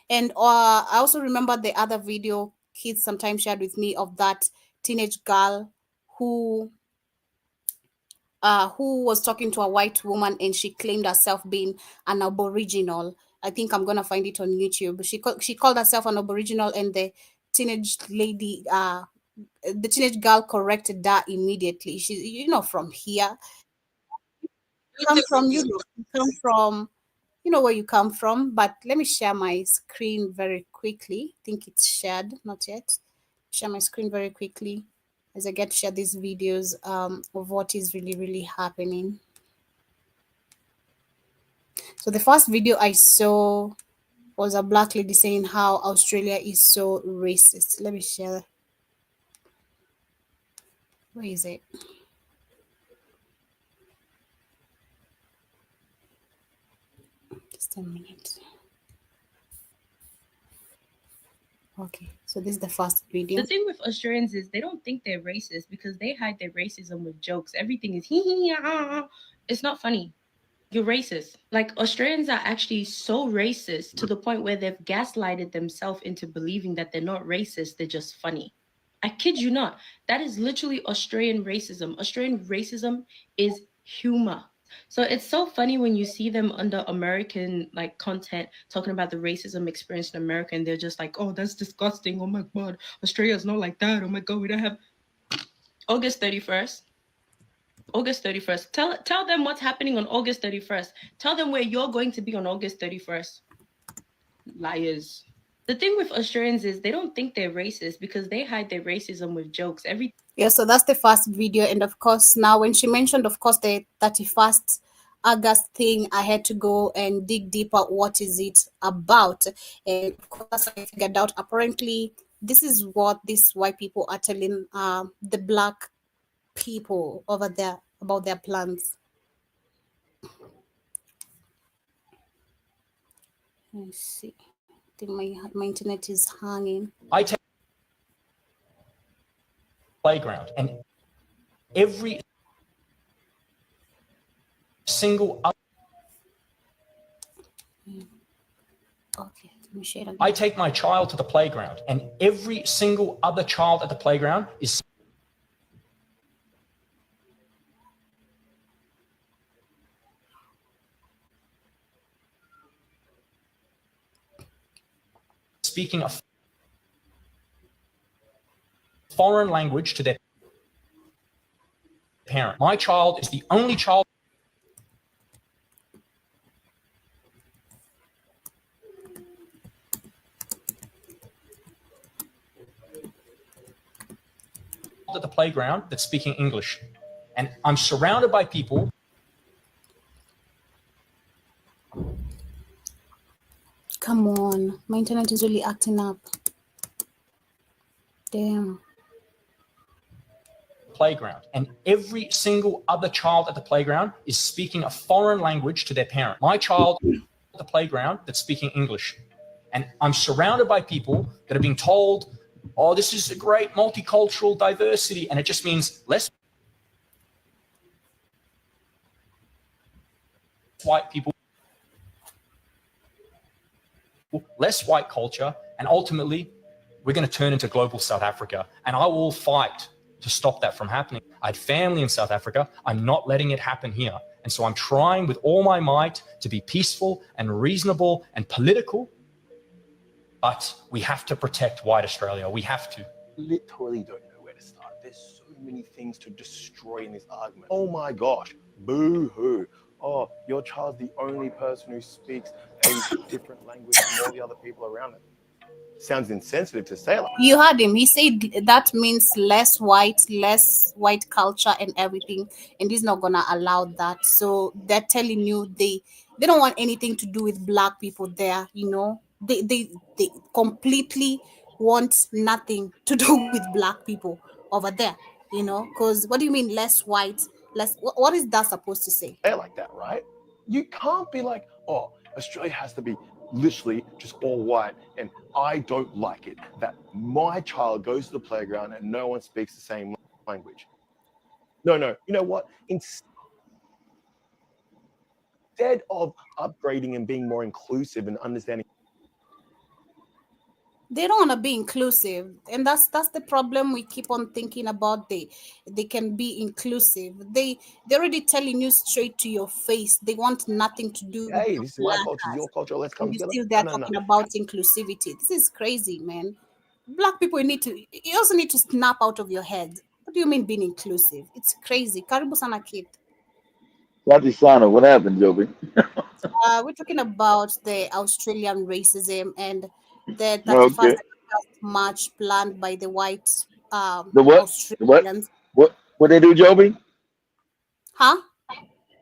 And I also remember the other video kids sometimes shared with me of that teenage girl who was talking to a white woman, and she claimed herself being an Aboriginal. I think I'm gonna find it on YouTube. She called herself an Aboriginal, and the teenage lady, the teenage girl corrected that immediately. She's from here, you come from Europe, you come from where you come from. But let me share my screen very quickly. I think it's shared, not yet. Share my screen very quickly as I get to share these videos of what is really, really happening. So the first video I saw was a black lady saying how Australia is so racist. Let me share. Where is it? Just a minute. Okay, so this is the first video. The thing with Australians is they don't think they're racist because they hide their racism with jokes. Everything is hee hee ah. It's not funny. You're racist. Like, Australians are actually so racist to the point where they've gaslighted themselves into believing that they're not racist, they're just funny. I kid you not. That is literally Australian racism. Australian racism is humor. So it's so funny when you see them under American content talking about the racism experience in America, and they're just like, oh, that's disgusting. Oh my God, Australia's not like that. Oh my God, we don't have August 31st. August 31st. Tell them what's happening on August 31st. Tell them where you're going to be on August 31st. Liars. The thing with Australians is they don't think they're racist because they hide their racism with jokes. Yeah, so that's the first video. And of course, now when she mentioned, of course, the 31st August thing, I had to go and dig deeper. What is it about? And of course, I figured out apparently this is what these white people are telling the black people over there about their plans. Let's see. I think my internet is hanging. I take playground, and every single okay, let me share it again. I take my child to the playground, and every single other child at the playground is speaking a foreign language to their parent. My child is the only child at the playground that's speaking English. And I'm surrounded by people. Come on, my internet is really acting up. Damn. Playground, and every single other child at the playground is speaking a foreign language to their parent. My child the playground that's speaking English. And I'm surrounded by people that are being told, oh, this is a great multicultural diversity. And it just means less white people, less white culture, and ultimately we're going to turn into global South Africa. And I will fight to stop that from happening. I had family in South Africa. I'm not letting it happen here. And so I'm trying with all my might to be peaceful and reasonable and political, but we have to protect white Australia. We have to. Literally don't know where to start. There's so many things to destroy in this argument. Oh my gosh, boo-hoo. Oh, your child's the only person who speaks a different language from all the other people around them. Sounds insensitive to say like. You heard him. He said that means less white culture and everything, and he's not gonna allow that. So they're telling you they don't want anything to do with black people there. You know, they completely want nothing to do with black people over there. You know, because what do you mean less white? What is that supposed to say? Like that, right? You can't be like, oh, Australia has to be literally just all white, and I don't like it that my child goes to the playground and no one speaks the same language. No, you know what? Instead of upgrading and being more inclusive and understanding, they don't want to be inclusive, and that's the problem. We keep on thinking about they can be inclusive. They're already telling you straight to your face they want nothing to do hey, with this is my culture, your culture, let's come together. still they're talking about inclusivity. This is crazy, man. Black people, you also need to snap out of your head. What do you mean being inclusive? It's crazy. Karibu sana kid. Sana, what happened, Joby? We're talking about the Australian racism and the 31st Okay. March planned by the white The what? The what? Australians. What they do, Joby? Huh?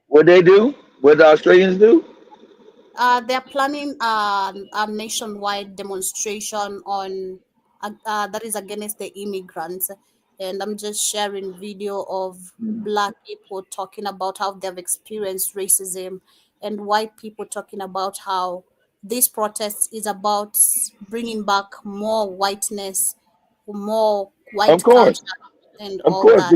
What they do? What the Australians do? They're planning a nationwide demonstration on that is against the immigrants, and I'm just sharing video of black people talking about how they've experienced racism, and white people talking about how this protest is about bringing back more whiteness, more white Of course. culture, and Of all course, that.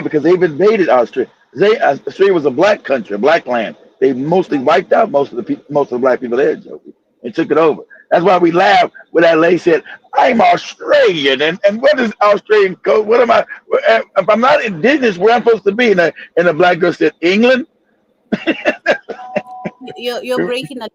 because they've invaded Australia. Australia was a black country, a black land. They mostly wiped out most of the black people there, Joby, and took it over. That's why we laugh when that lady said, "I'm Australian," and what is Australian code? What am I? If I'm not indigenous, where I'm supposed to be? And the black girl said, "England." You're breaking up.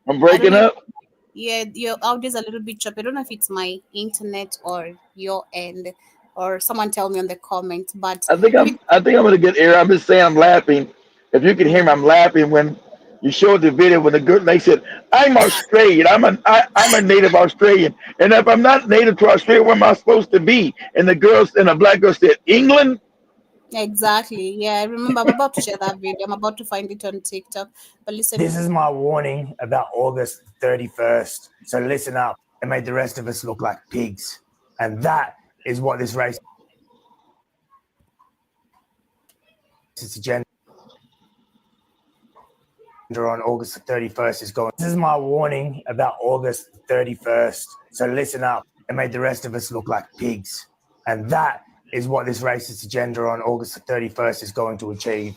I'm breaking up. Yeah, your audio is a little bit choppy. I don't know if it's my internet or your end, or someone tell me on the comment. But I think I'm gonna get air. I'm just saying I'm laughing. If you can hear me, I'm laughing when you showed the video when the girl they said, "I'm Australian. I'm a native Australian, and if I'm not native to Australia, where am I supposed to be?" And the black girl said, "England." exactly, yeah, I remember. I'm about to share that video. I'm about to find it on TikTok. But listen, This is my warning about August 31st. So listen up. It made the rest of us look like pigs, and that is what this race agenda on August 31st is going. This is my warning about August 31st. So listen up. It made the rest of us look like pigs, and that is what this racist agenda on August 31st is going to achieve.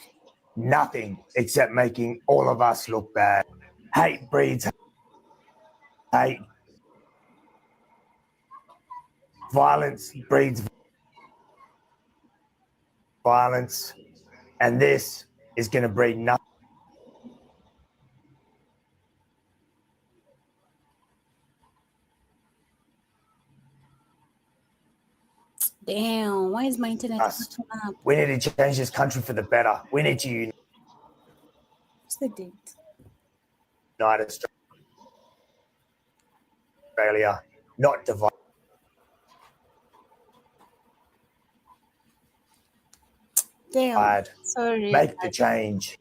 Nothing except making all of us look bad. Hate breeds hate. Violence breeds violence. And this is going to breed nothing. damn, why is my internet acting up? We need to change this country for the better. We need to unite What's the date? Australia, not divide. Damn, sorry. Make the change.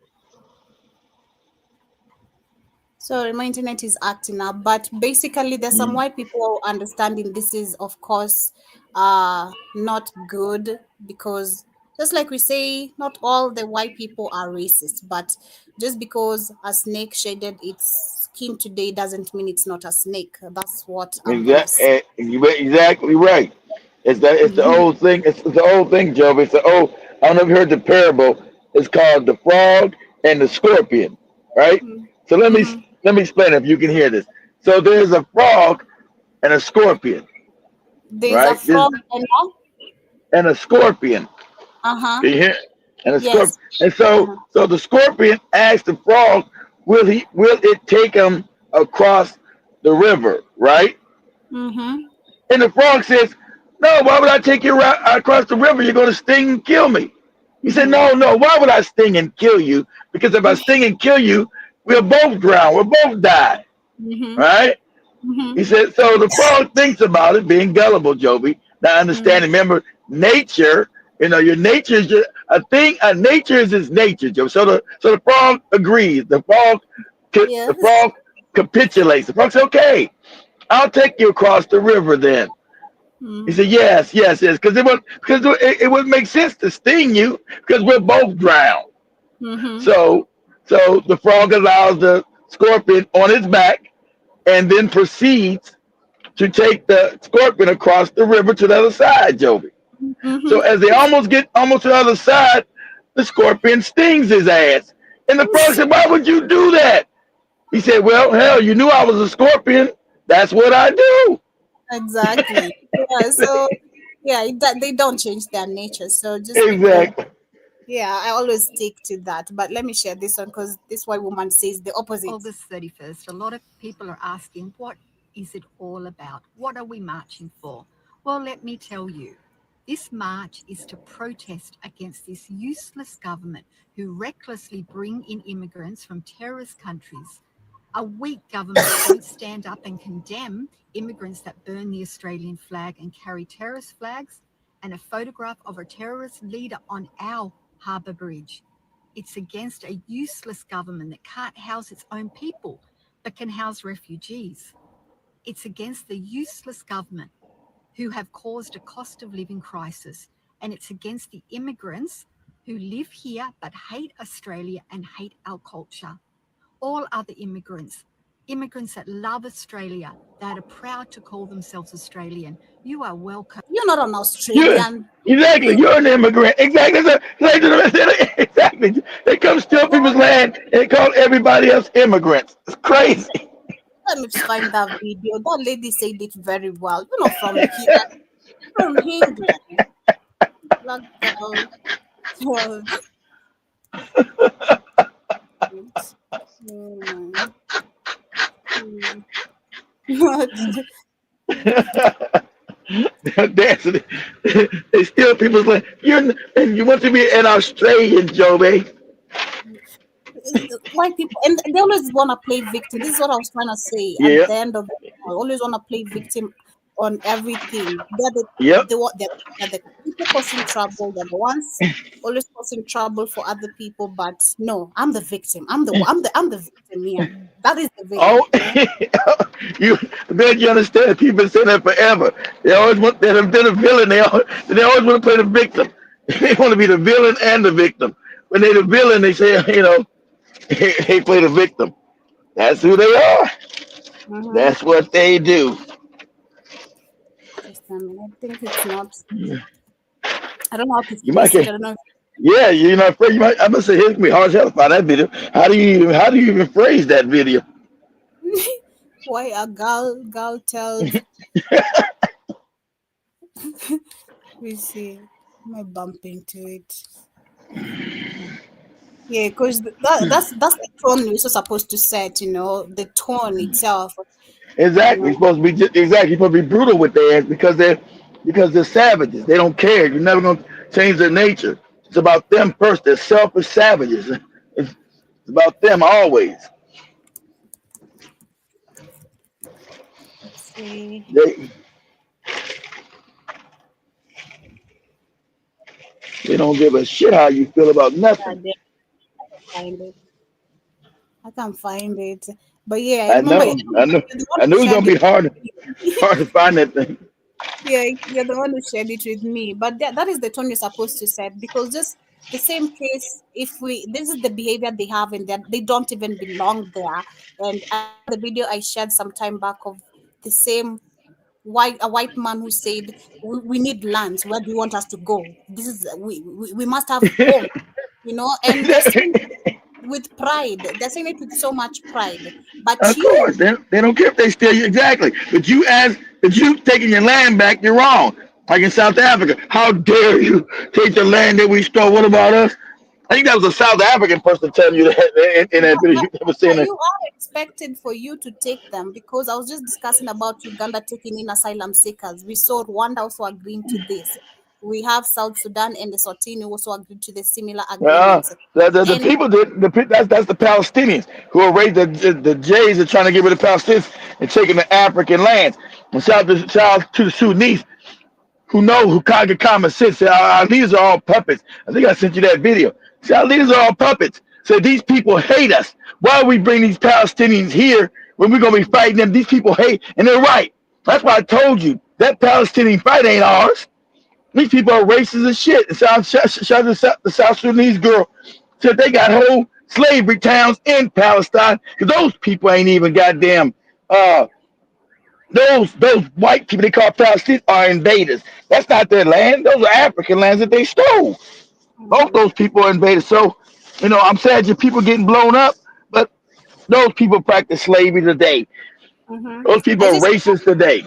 Sorry, my internet is acting up. But basically, there's some white people understanding this is, of course, not good, because just like we say, not all the white people are racist, but Just because a snake shaded its skin today doesn't mean it's not a snake. That's what I'm gonna say. You're exactly right. It's the Mhm. old thing. It's the old thing, Job. It's the old. I don't know if you heard the parable. It's called the frog and the scorpion, right? So Mhm. let me explain it if you can hear this. So there's a frog and a scorpion, There's a right? This frog and a and a scorpion. uh-huh. Can you hear? And a scorpion. Yes. And so Uh-huh. so the scorpion asked the frog, will it take him across the river, right? Mm-hmm. And the frog says, no, why would I take you across the river? You're going to sting and kill me. He said, Mm-hmm. no, no, why would I sting and kill you? Because if I sting and kill you, we'll both drown. We'll both die. Mm-hmm. Right? Mm-hmm. He said, so the frog thinks about it, being gullible, Joby. Now understanding, remember, nature, your nature is just a thing, nature is its nature, Joby. So the frog agrees. The Yes. frog capitulates. The frog says, okay, I'll take you across the river then. He Mm-hmm. said, yes, yes, yes, because it would make sense to sting you because we're both drowned. Mm-hmm. So the frog allows the scorpion on its back and then proceeds to take the scorpion across the river to the other side, Joby. So Mm-hmm. as they get almost to the other side, the scorpion stings his ass. And the frog said, why would you do that? He said, well, hell, you knew I was a scorpion. That's what I do. Exactly. Yeah. So yeah, they don't change their nature. So just because Exactly. yeah, I always stick to that. But let me share this one because this white woman says the opposite. August 31st, a lot of people are asking, what is it all about? What are we marching for? Well, let me tell you. This march is to protest against this useless government who recklessly bring in immigrants from terrorist countries. A weak government won't stand up and condemn immigrants that burn the Australian flag and carry terrorist flags and a photograph of a terrorist leader on our harbour bridge. It's against a useless government that can't house its own people, but can house refugees. It's against the useless government who have caused a cost of living crisis. And it's against the immigrants who live here but hate Australia and hate our culture. All other immigrants that love Australia, that are proud to call themselves Australian, you are welcome. You're not an Yeah, Australian. exactly. You're an immigrant. Exactly. Exactly. They come steal people's land and call everybody else immigrants. It's crazy. Let me find that video. That lady said it very well. You're not from here, from England. Black girl was mm, mm. Dancing. They steal people's land. And you want to be an Australian, Joby. White people, and they always want to play victim. This is what I was trying to say at Yeah. the end of it. I always want to play victim on everything. Yep. They're the people causing trouble. They're the ones always causing trouble for other people. But no, I'm the victim. I'm the victim here. That is the villain. Oh, you then you understand. People been saying that forever. They always want they have been a villain. They always want to play the victim. They want to be the villain and the victim. When they're the villain, they say, they play the victim. That's who they are. Mm-hmm. That's what they do. Just a minute. I think it's not. I don't know how to You might place it. I get, don't know. yeah, you're not afraid. You might. I must say, it's gonna be hard as hell to find that video. How do you even phrase that video? Why a girl tells. We see. Am I bumping to it? Yeah, because that's the tone we're so supposed to set. The tone itself. Exactly. You're supposed to be exactly. You're supposed to be brutal with their ass because they're savages. They don't care. You're never gonna change their nature. It's about them first. They're selfish savages. It's about them always. Let's see. They don't give a shit how you feel about nothing. I can't find it. But yeah, I remember. know. I knew it was gonna be hard to find that thing. Yeah, you're the one who shared it with me. But that is the tone you're supposed to set because just the same case, if we this is the behavior they have and that they don't even belong there. And the video I shared some time back of the same white man who said we need lands. Where do you want us to go? This is we must have home, and they're saying with pride. They're saying it with so much pride. But Of you, course, they don't care if they steal you. Exactly. But you ask, if you taking your land back, you're wrong. Like in South Africa, how dare you take the land that we stole? What about us? I think that was a South African person telling you that in that video. but, You never seen you it. are expected for you to take them, because I was just discussing about Uganda taking in asylum seekers. We saw Rwanda also agreeing to this. We have South Sudan and Eswatini also agreed to the similar agreements. The And people that's the Palestinians who are raised the Jays are trying to get rid of Palestinians and taking the African lands. And shout out to the Sudanese who got common sense. Say, our leaders are all puppets. I think I sent you that video. See, our leaders are all puppets. So these people hate us. Why we bring these Palestinians here when we're gonna be fighting them? These people hate, and they're right. That's why I told you that Palestinian fight ain't ours. These people are racist as shit. And shout out the South Sudanese girl said they got whole slavery towns in Palestine because those people ain't even goddamn those white people they call Palestinians are invaders. That's not their land. Those are African lands that they stole. Both those people are invaders. So, I'm sad your people getting blown up, but those people practice slavery today. Those people I are just racist today.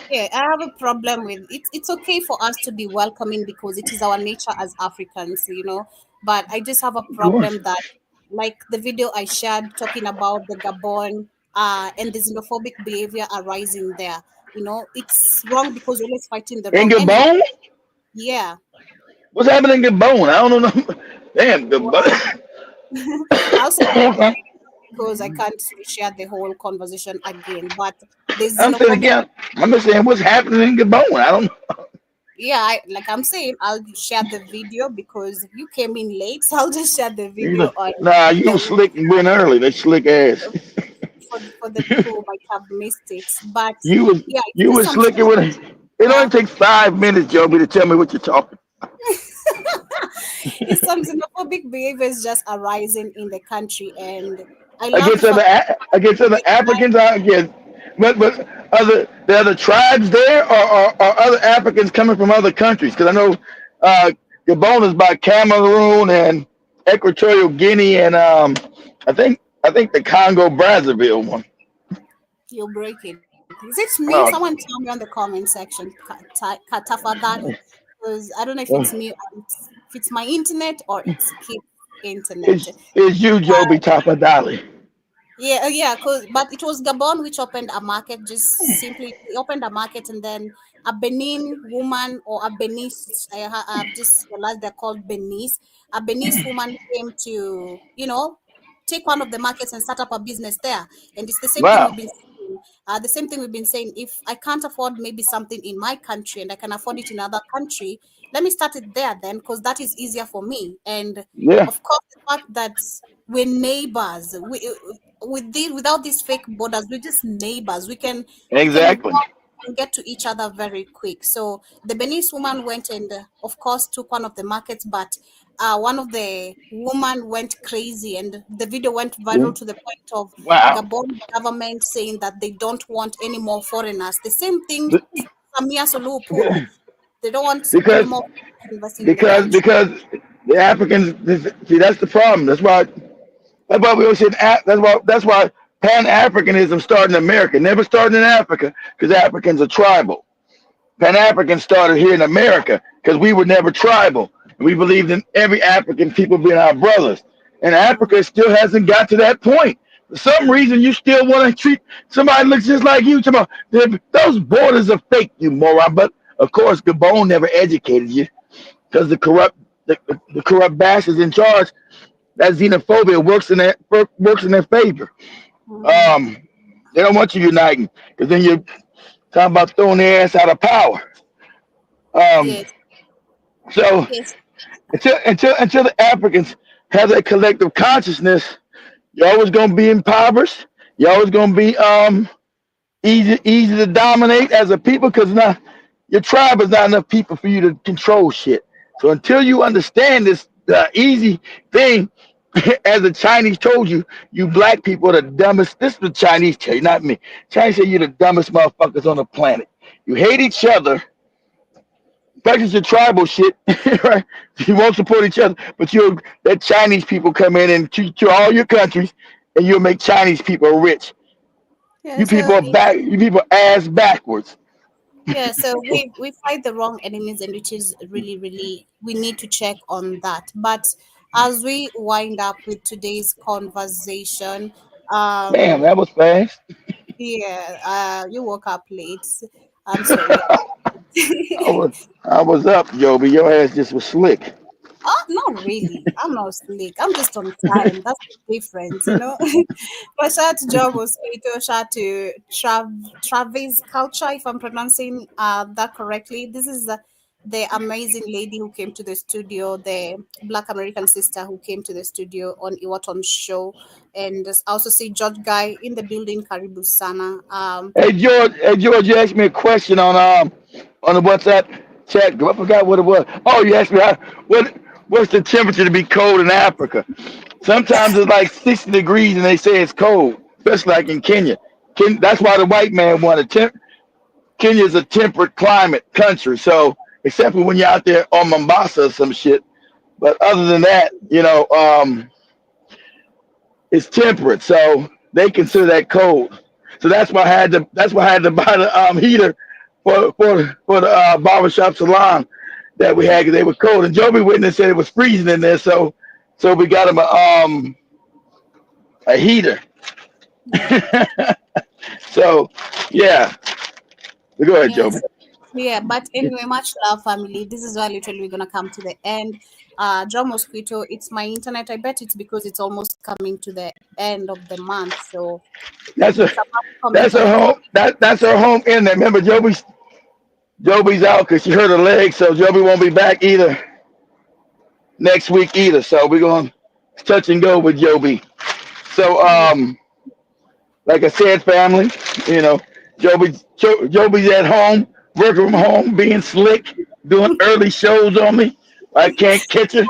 Yeah, I have a problem with it. It's okay for us to be welcoming because it is our nature as Africans. But I just have a Of course. problem that, like the video I shared talking about the Gabon, and the xenophobic behavior arising there. It's wrong because we're always fighting the In wrong enemy. Gabon? Yeah. What's happening in Gabon? I don't know. Damn, Well, Gabon. I'll say because I can't share the whole conversation again. But there's I'm saying xenophobic. again, I'm just saying what's happening in Gabon. I don't know. Yeah, like I'm saying, I'll share the video because you came in late, so I'll just share the You know, video on nah, you the was slick and went early. They slick ass. for the people who might have missed it. But You was yeah, it's you just was some slicking with it. It only yeah, takes 5 minutes, Joby, to tell me what you're talking. it's some xenophobic behaviors just arising in the country, and I love the Against fact against other that Africans, I guess. But the other tribes there or other Africans coming from other countries? Because I know Gabon is by Cameroon and Equatorial Guinea and I think the Congo Brazzaville one. you're breaking. Is it me? Oh, Someone tell me on the comment section. Katafadali, because I don't know if it's me, or if it's my internet or it's kids' internet. it's you, Joby Tapadali. Yeah, cause but it was Gabon which opened a market. Just simply they opened a market, and then a Benin woman or a Benis, I've just realized they're called Benis. A Benis woman came to take one of the markets and start up a business there. And it's the same thing we've Wow. been saying. The same thing we've been saying. If I can't afford maybe something in my country and I can afford it in another country, let me start it there then, because that is easier for me. And Yeah, of course, the fact that we're neighbors, without these fake borders, we're just neighbors. We can exactly. walk and get to each other very quick. So the Beninese woman went and, of course, took one of the markets, but one of the woman went crazy, and the video went viral to the point of Wow. Gabon government saying that they don't want any more foreigners. The same thing Th- Samia Suluhu pulled. They don't want any Because more foreigners investing in the because country. because the Africans see that's the problem. That's why we always say that's why Pan Africanism started in America, never started in Africa, because Africans are tribal. Pan Africans started here in America because we were never tribal. And we believed in every African people being our brothers. And Mhm. Africa still hasn't got to that point. For some reason, you still want to treat somebody looks just like you. Those borders are fake, you moron. But of course, Gabon never educated you because the corrupt bastards in charge. That xenophobia works in their favor. Mhm. Um, they don't want you uniting because then you're talking about throwing their ass out of power. Um, Yes, so yes, until the Africans have that collective consciousness, you're always gonna be impoverished. You're always gonna be easy to dominate as a people because not your tribe is not enough people for you to control shit. So until you understand this the easy thing, as the Chinese told you, you black people are the dumbest. This is the Chinese tell you, not me. Chinese say you're the dumbest motherfuckers on the planet. You hate each other, practice your tribal shit, right? You won't support each other, but you let Chinese people come in and to all your countries, and you'll make Chinese people rich. Yeah, You people so are back. You people ass backwards. yeah, so we fight the wrong enemies, and which is really, really, we need to check on that. But as we wind up with today's conversation, Damn, um, that was fast. yeah, you woke up late. I'm sorry. I was I was up, Joby. Your ass just was slick. Oh, not really. I'm not slick. I'm just on time. That's the difference, you know. But shout out to Job Mosquito, shout out to Travis Culture, if I'm pronouncing that correctly. This is the amazing lady who came to the studio, the Black American sister who came to the studio on Iwaton's show. And I also see George Guy in the building, Karibu Sana. Hey George, you asked me a question on the WhatsApp chat. I forgot what it was. Oh, you asked me what's the temperature to be cold in Africa? Sometimes it's like 60 degrees and they say it's cold, especially like in Kenya. That's why the white man wanted Kenya is a temperate climate country. So except for when you're out there on Mombasa or some shit. But other than that, it's temperate. So they consider that cold. So that's why I had to buy the heater for the barbershop salon that we had because they were cold. And Joby Witness said it was freezing in there, so we got him a heater. So yeah, go ahead, Joby. Yes. Yeah, but anyway, much love, family. This is why literally we're gonna come to the end. John Mosquito, it's my internet. I bet it's because it's almost coming to the end of the month. So That's it's that's her home. That's her home internet. Remember, Joby's out because she hurt her leg, so Joby won't be back either next week either. So we're gonna touch and go with Joby. So like I said, family, Joby's at home, working from home, being slick, doing early shows on me. I can't catch her.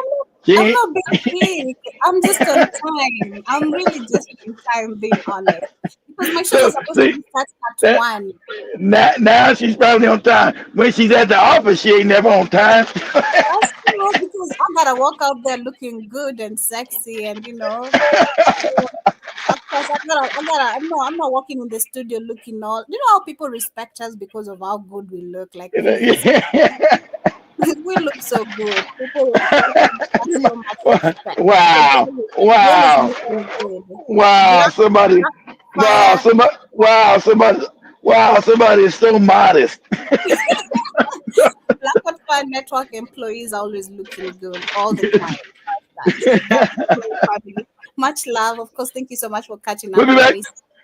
I'm not being slick. I'm just on time. I'm really just on time, being honest. Because my show was supposed to be starting at 1. Now she's probably on time. When she's at the office, she ain't never on time. That's true, because I gotta walk out there looking good and sexy, and of course, I'm not walking in the studio looking all. You know how people respect us because of how good we look. Like we look so good. People respect us so much respect. Somebody is so modest. Black Fire Network employees are always looking good all the time. Much love, of course. Thank you so much for catching up. We'll be back,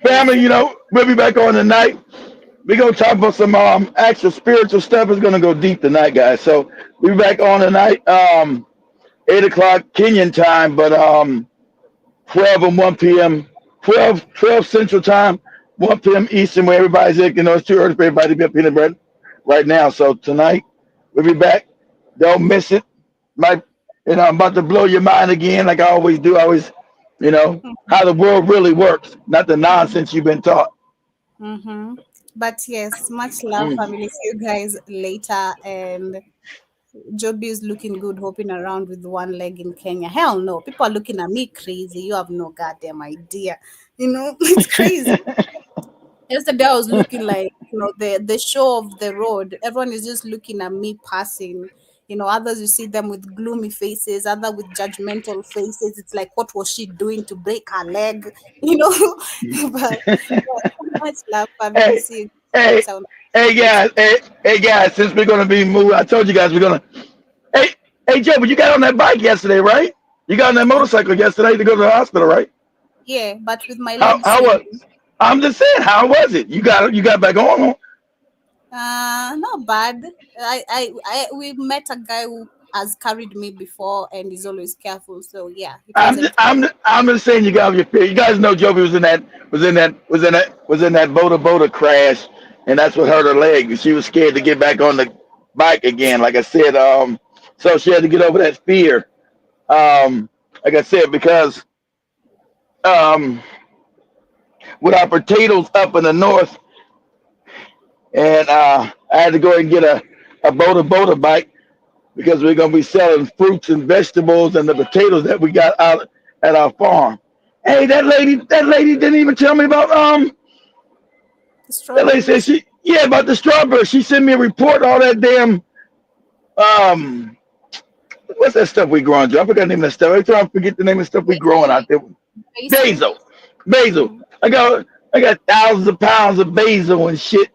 family. We'll be back on tonight. We're gonna talk about some actual spiritual stuff. It's gonna go deep tonight, guys. So we'll be back on tonight, 8 o'clock Kenyan time, but 12 and 1 p.m. 12 Central Time, 1 p.m. Eastern, where everybody's at. It's too early for everybody to be up in the bed right now. So tonight we'll be back. Don't miss it. I'm about to blow your mind again, like I always do. How the world really works, not the nonsense you've been taught. But yes, much love, family. See you guys later. And Joby is looking good, hopping around with one leg in Kenya. Hell no, people are looking at me crazy. You have no goddamn idea. It's crazy. Yesterday I was looking like the show of the road. Everyone is just looking at me passing. Others you see them with gloomy faces, other with judgmental faces. It's like, what was she doing to break her leg? But much love, family. Hey guys, since we're gonna be moving, I told you guys we're gonna. Hey Joe, but you got on that bike yesterday, right? You got on that motorcycle yesterday to go to the hospital, right? Yeah, but with my legs. How was? I'm just saying, how was it? You got back on? Not bad. We met a guy who has carried me before and is always careful. So yeah. I'm just saying you got your feet. You guys know Joby was in that Boda crash, and that's what hurt her leg. She was scared to get back on the bike again. Like I said, so she had to get over that fear Like I said, because um, with our potatoes up in the north, and I had to go and get a boda bike because we're gonna be selling fruits and vegetables and the potatoes that we got out at our farm. Hey, that lady didn't even tell me about that lady said about the strawberries. She sent me a report, all that damn um what's that stuff we growing, Joe? I forgot the name of that stuff. Every time I forget the name of the stuff we growing out there. Basil. Basil. I got thousands of pounds of basil and shit.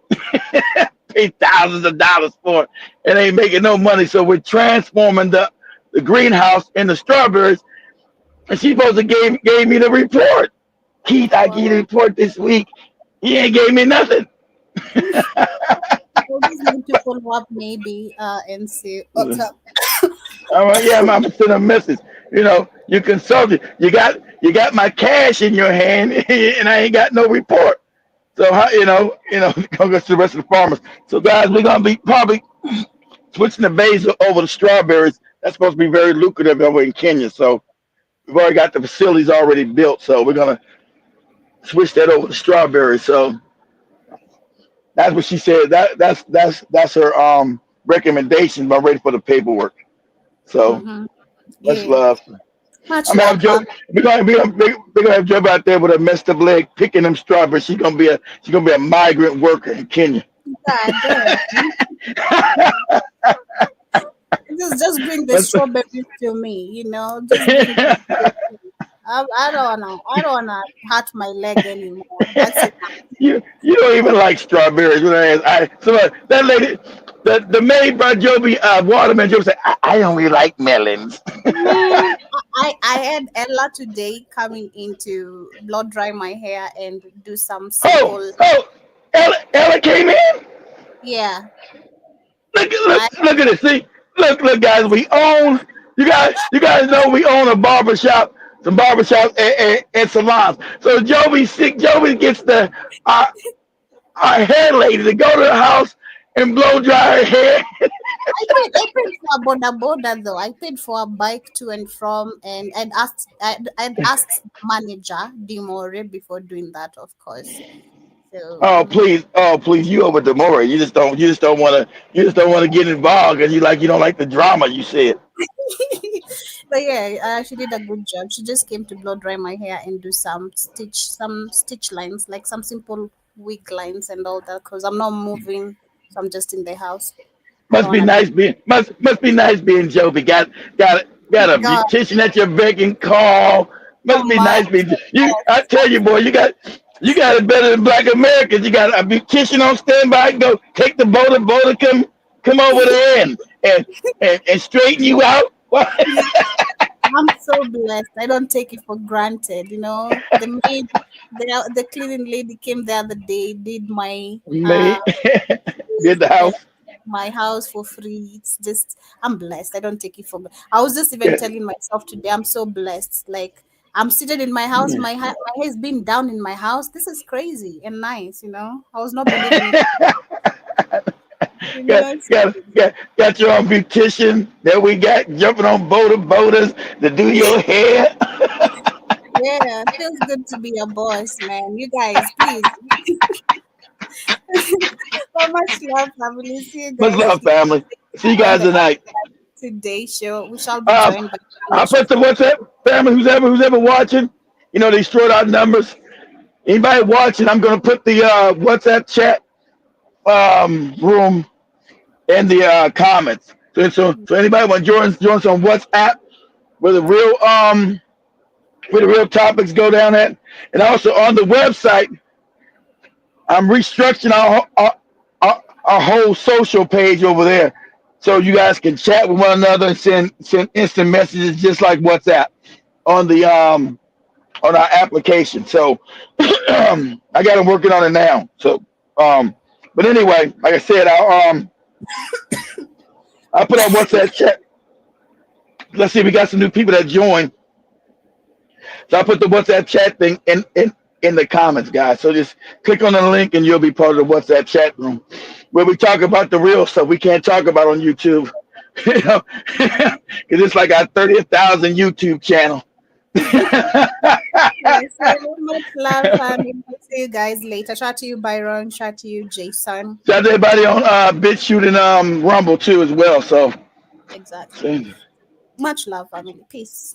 Pay thousands of dollars for it and ain't making no money. So we're transforming the greenhouse into strawberries. And she supposed to gave me the report. Keith, I gave you the report this week. He ain't gave me nothing. We'll just need to follow up maybe and see what's up. All right, yeah, I'm sending a message. You know, you consulted. You got my cash in your hand, and I ain't got no report. So how gonna go to the rest of the farmers. So guys, we're gonna be probably switching the basil over to strawberries. That's supposed to be very lucrative over in Kenya. So we've already got the facilities already built. So we're gonna switch that over to strawberries. So that's what she said. That's her recommendation. But I'm ready for the paperwork. So much love. Much I'm gonna have Joe. We're gonna have Joe out there with a messed up leg picking them strawberries. She's gonna be a migrant worker in Kenya. Just bring the strawberries to me, you know. Just bring I don't wanna hurt my leg anymore. That's it. You don't even like strawberries. That lady, the maid brought Joby watermelon. Joby said, I only like melons. I had Ella today coming in to blow dry my hair and do some simple. Ella came in. Yeah. Look at it. See, look, guys. We own. You guys know we own a barbershop. Some barbershops and salons. So Joby gets our hair lady to go to the house and blow dry her hair. I paid for a boda though. I paid for a bike to and from, and I'd asked manager Dimore before doing that, of course. So, oh please, you over Demore. You just don't want to get involved because you don't like the drama. You said. But yeah, she did a good job. She just came to blow dry my hair and do some stitch lines, like some simple wig lines and all that. Because I'm not moving, so I'm just in the house. Must be nice being Joby. Got a beautician at your beck and call. Must be nice being you. I tell you, boy, you got it better than Black Americans. You got a beautician on standby. Go take the boda come over there and straighten you out. I'm so blessed. I don't take it for granted. You know, the maid, the cleaning lady came the other day, did my did the house. My house for free. It's just I'm blessed. I don't take it for. I was just even telling myself today, I'm so blessed. Like I'm seated in my house. My hair has been down in my house. This is crazy and nice. You know, I was not believing it. Got your own beautician that we got jumping on bodas to do your hair. Yeah, it feels good to be a boss, man. You guys, please. So much love, family. See you guys. Much love, family. See you guys tonight. Today's show, we shall be joined by. I put the WhatsApp family. Who's ever watching, they throw out numbers. Anybody watching, I'm gonna put the WhatsApp chat room in the comments. So anybody want to join us on WhatsApp where the real topics go down at, and also on the website, I'm restructuring our whole social page over there, so you guys can chat with one another and send instant messages just like WhatsApp on the on our application. So I got them working on it now. So but anyway, like I said, I put on WhatsApp chat. Let's see, we got some new people that joined. So I put the WhatsApp chat thing in the comments, guys. So just click on the link and you'll be part of the WhatsApp chat room where we talk about the real stuff we can't talk about on YouTube. You know, because it's like our 30,000 YouTube channel. Yes, so much love, family. See you guys later. Shout out to you, Byron. Shout out to you, Jason. Shout out to everybody on BitChute and Rumble too as well. So Exactly. so, Much love, family. Peace.